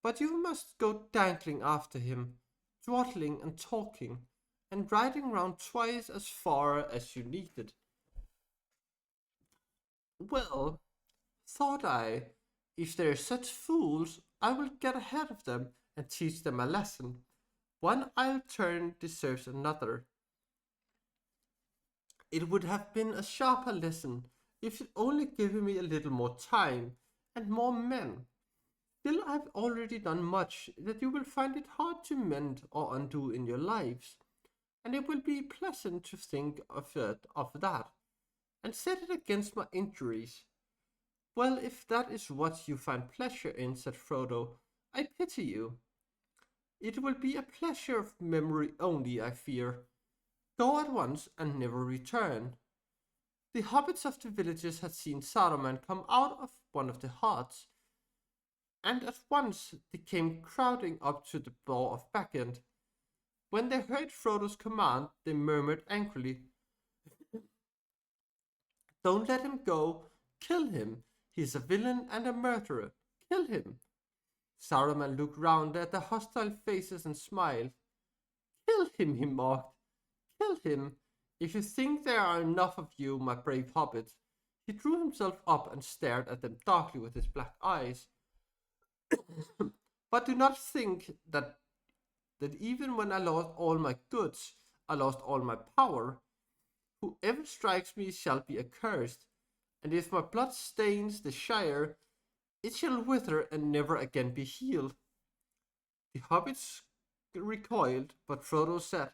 But you must go dangling after him, dawdling and talking, and riding round twice as far as you needed. Well, thought I, if they're such fools, I will get ahead of them and teach them a lesson. One ill turn deserves another. It would have been a sharper lesson if you'd only given me a little more time and more men. Still, I've already done much that you will find it hard to mend or undo in your lives, and it will be pleasant to think of that, and set it against my injuries. Well, if that is what you find pleasure in, said Frodo, I pity you. It will be a pleasure of memory only, I fear. Go at once and never return. The hobbits of the villages had seen Saruman come out of one of the huts, and at once they came crowding up to the door of Backend. When they heard Frodo's command, they murmured angrily, Don't let him go. Kill him. He's a villain and a murderer. Kill him. Saruman looked round at the hostile faces and smiled. Kill him, he mocked. Kill him. If you think there are enough of you, my brave hobbits. He drew himself up and stared at them darkly with his black eyes. But do not think that even when I lost all my goods, I lost all my power. Whoever strikes me shall be accursed, and if my blood stains the Shire, it shall wither and never again be healed. The hobbits recoiled, but Frodo said,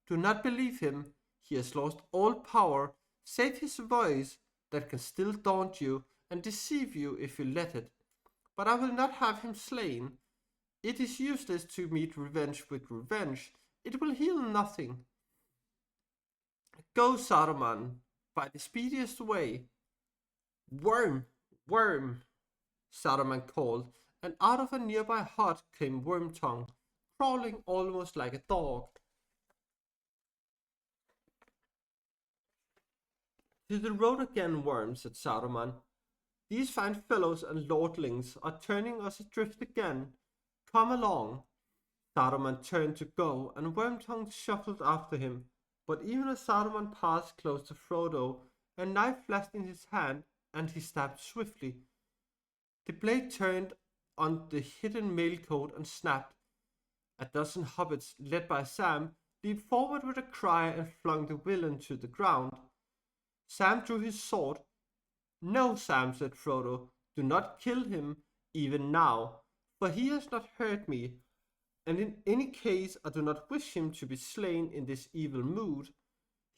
Do not believe him. He has lost all power, save his voice that can still daunt you and deceive you if you let it. But I will not have him slain. It is useless to meet revenge with revenge. It will heal nothing. Go, Saruman, by the speediest way. Worm, worm, Saruman called, and out of a nearby hut came Wormtongue, crawling almost like a dog. "To the road again, worm," said Saruman. "These fine fellows and lordlings are turning us adrift again. Come along." Saruman turned to go, and Wormtongue shuffled after him. But even as Saruman passed close to Frodo, a knife flashed in his hand, and he stabbed swiftly. The blade turned on the hidden mailcoat and snapped. A dozen hobbits, led by Sam, leaped forward with a cry and flung the villain to the ground. Sam drew his sword. "No, Sam," said Frodo, "do not kill him, even now, for he has not hurt me, and in any case I do not wish him to be slain in this evil mood.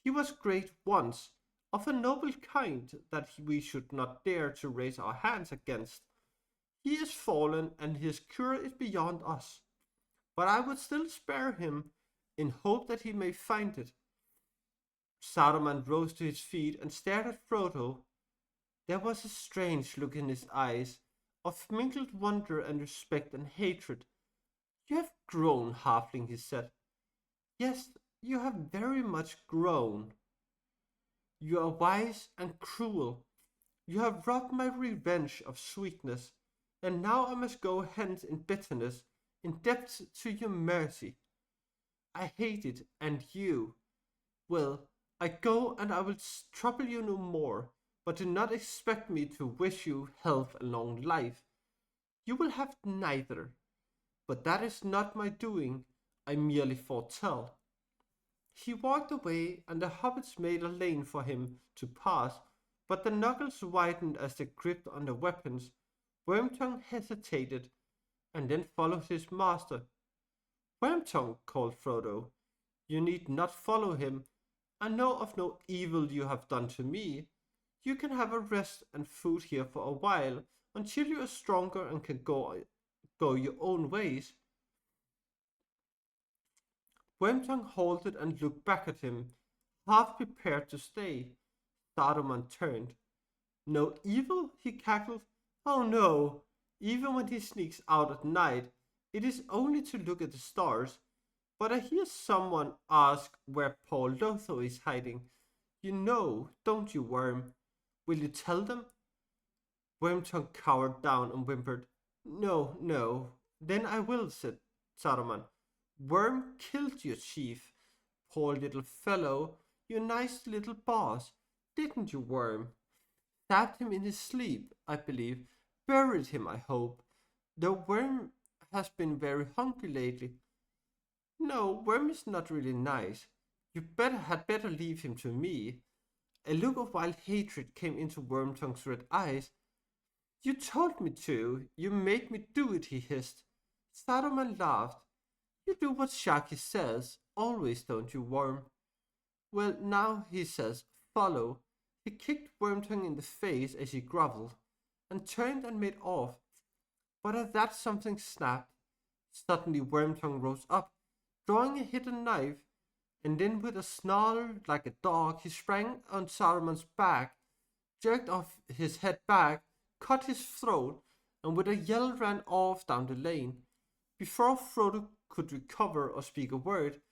He was great once, of a noble kind that we should not dare to raise our hands against. He is fallen, and his cure is beyond us. But I would still spare him, in hope that he may find it." Saruman rose to his feet and stared at Frodo. There was a strange look in his eyes, of mingled wonder and respect and hatred. "You have grown, halfling," he said. "Yes, you have very much grown. You are wise and cruel. You have robbed my revenge of sweetness, and now I must go hence in bitterness, in debt to your mercy. I hate it, and you. Well, I go, and I will trouble you no more, but do not expect me to wish you health and long life. You will have neither. But that is not my doing, I merely foretell." He walked away, and the hobbits made a lane for him to pass, but the knuckles widened as they gripped on the weapons. Wormtongue hesitated, and then followed his master. "Wormtongue," called Frodo, "you need not follow him. I know of no evil you have done to me. You can have a rest and food here for a while, until you are stronger and can go your own ways." Wormtongue halted and looked back at him, half prepared to stay. Saruman turned. "No evil?" he cackled. "Oh no! Even when he sneaks out at night, it is only to look at the stars. But I hear someone ask where Paul Lotho is hiding. You know, don't you, Worm? Will you tell them?" Wormtongue cowered down and whimpered. "No, no." "Then I will," said Saruman. "Worm killed your chief. Poor little fellow, your nice little boss. Didn't you, Worm? Stabbed him in his sleep, I believe. Buried him, I hope. Though Worm has been very hungry lately." "No, Worm is not really nice. You had better leave him to me." A look of wild hatred came into Wormtongue's red eyes. "You told me to. You made me do it," he hissed. Saruman laughed. "You do what Shaki says, always, don't you, Worm? Well, now he says, follow." He kicked Wormtongue in the face as he groveled, and turned and made off. But at that something snapped. Suddenly Wormtongue rose up, drawing a hidden knife, and then with a snarl like a dog he sprang on Saruman's back, jerked off his head back, cut his throat, and with a yell ran off down the lane. Before Frodo could recover or speak a word,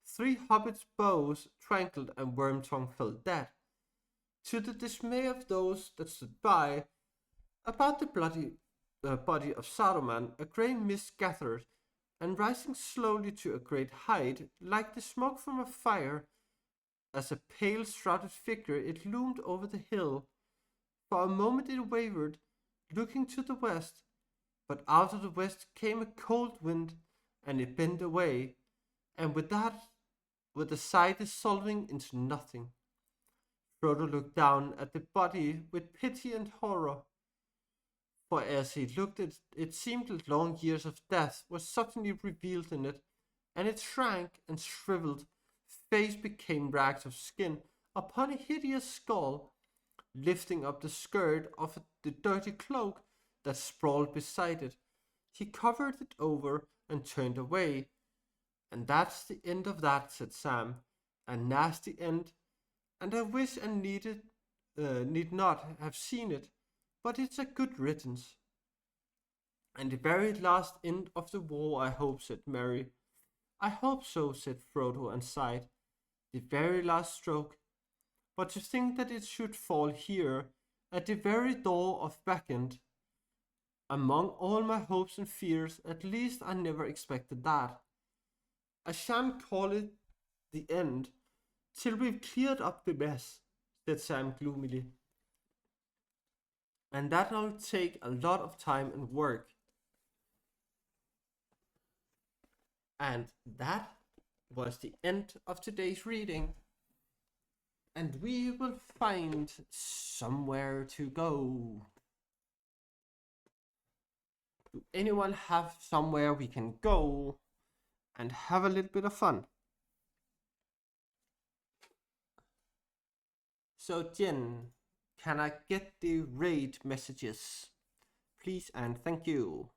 3 hobbits' bows twinkled and Wormtongue fell dead. To the dismay of those that stood by, about the bloody body of Saruman a grey mist gathered, and rising slowly to a great height, like the smoke from a fire, as a pale shrouded figure it loomed over the hill. For a moment it wavered, looking to the west, but out of the west came a cold wind, and it bent away, and with a sigh dissolving into nothing. Frodo looked down at the body with pity and horror, for as he looked it seemed that long years of death were suddenly revealed in it, and it shrank and shriveled. Face became rags of skin upon a hideous skull, lifting up the skirt of the dirty cloak that sprawled beside it. He covered it over and turned away. "And that's the end of that," said Sam. "A nasty end, and I wish I need not have seen it, but it's a good riddance." "And the very last end of the war, I hope," said Merry. "I hope so," said Frodo and sighed. "The very last stroke. But to think that it should fall here at the very door of backend, among all my hopes and fears, at least I never expected that. I shan't call it the end till we've cleared up the mess, said Sam gloomily. And that'll take a lot of time and work. And that was the end of today's reading. And we will find somewhere to go. Do anyone have somewhere we can go and have a little bit of fun? So Jen, can I get the raid messages, please and thank you.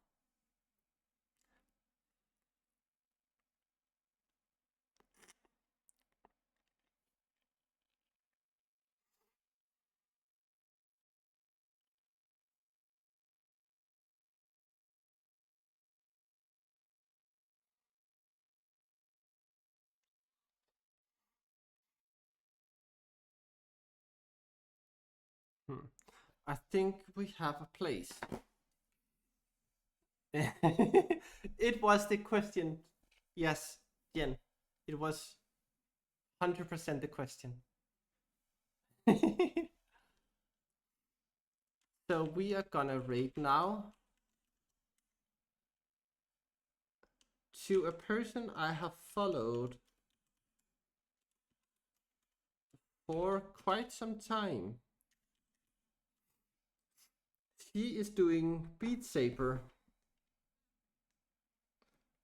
I think we have a place. It was the question. Yes, Jen, it was 100% the question. So we are gonna raid now to a person I have followed for quite some time. He is doing Beat Saber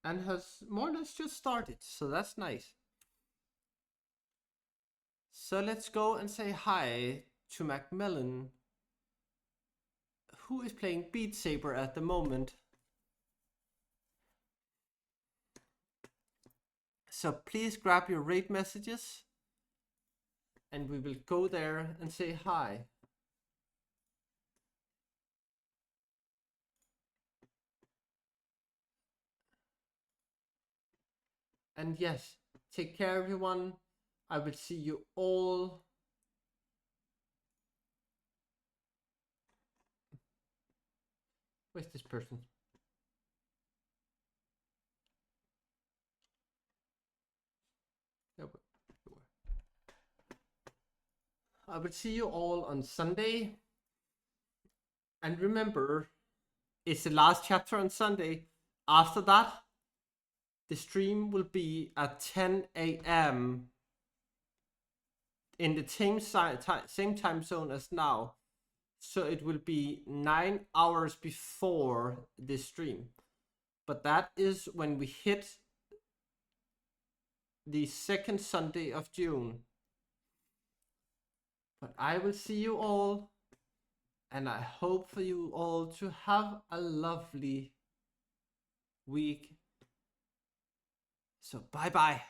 and has more or less just started, so that's nice. So let's go and say hi to Macmillan, who is playing Beat Saber at the moment. So please grab your raid messages and we will go there and say hi. And yes, take care everyone. I will see you all. Where's this person? I will see you all on Sunday. And remember, it's the last chapter on Sunday. After that, the stream will be at 10 a.m. in the same time zone as now. So it will be 9 hours before this stream. But that is when we hit the second Sunday of June. But I will see you all, and I hope for you all to have a lovely week. So bye bye.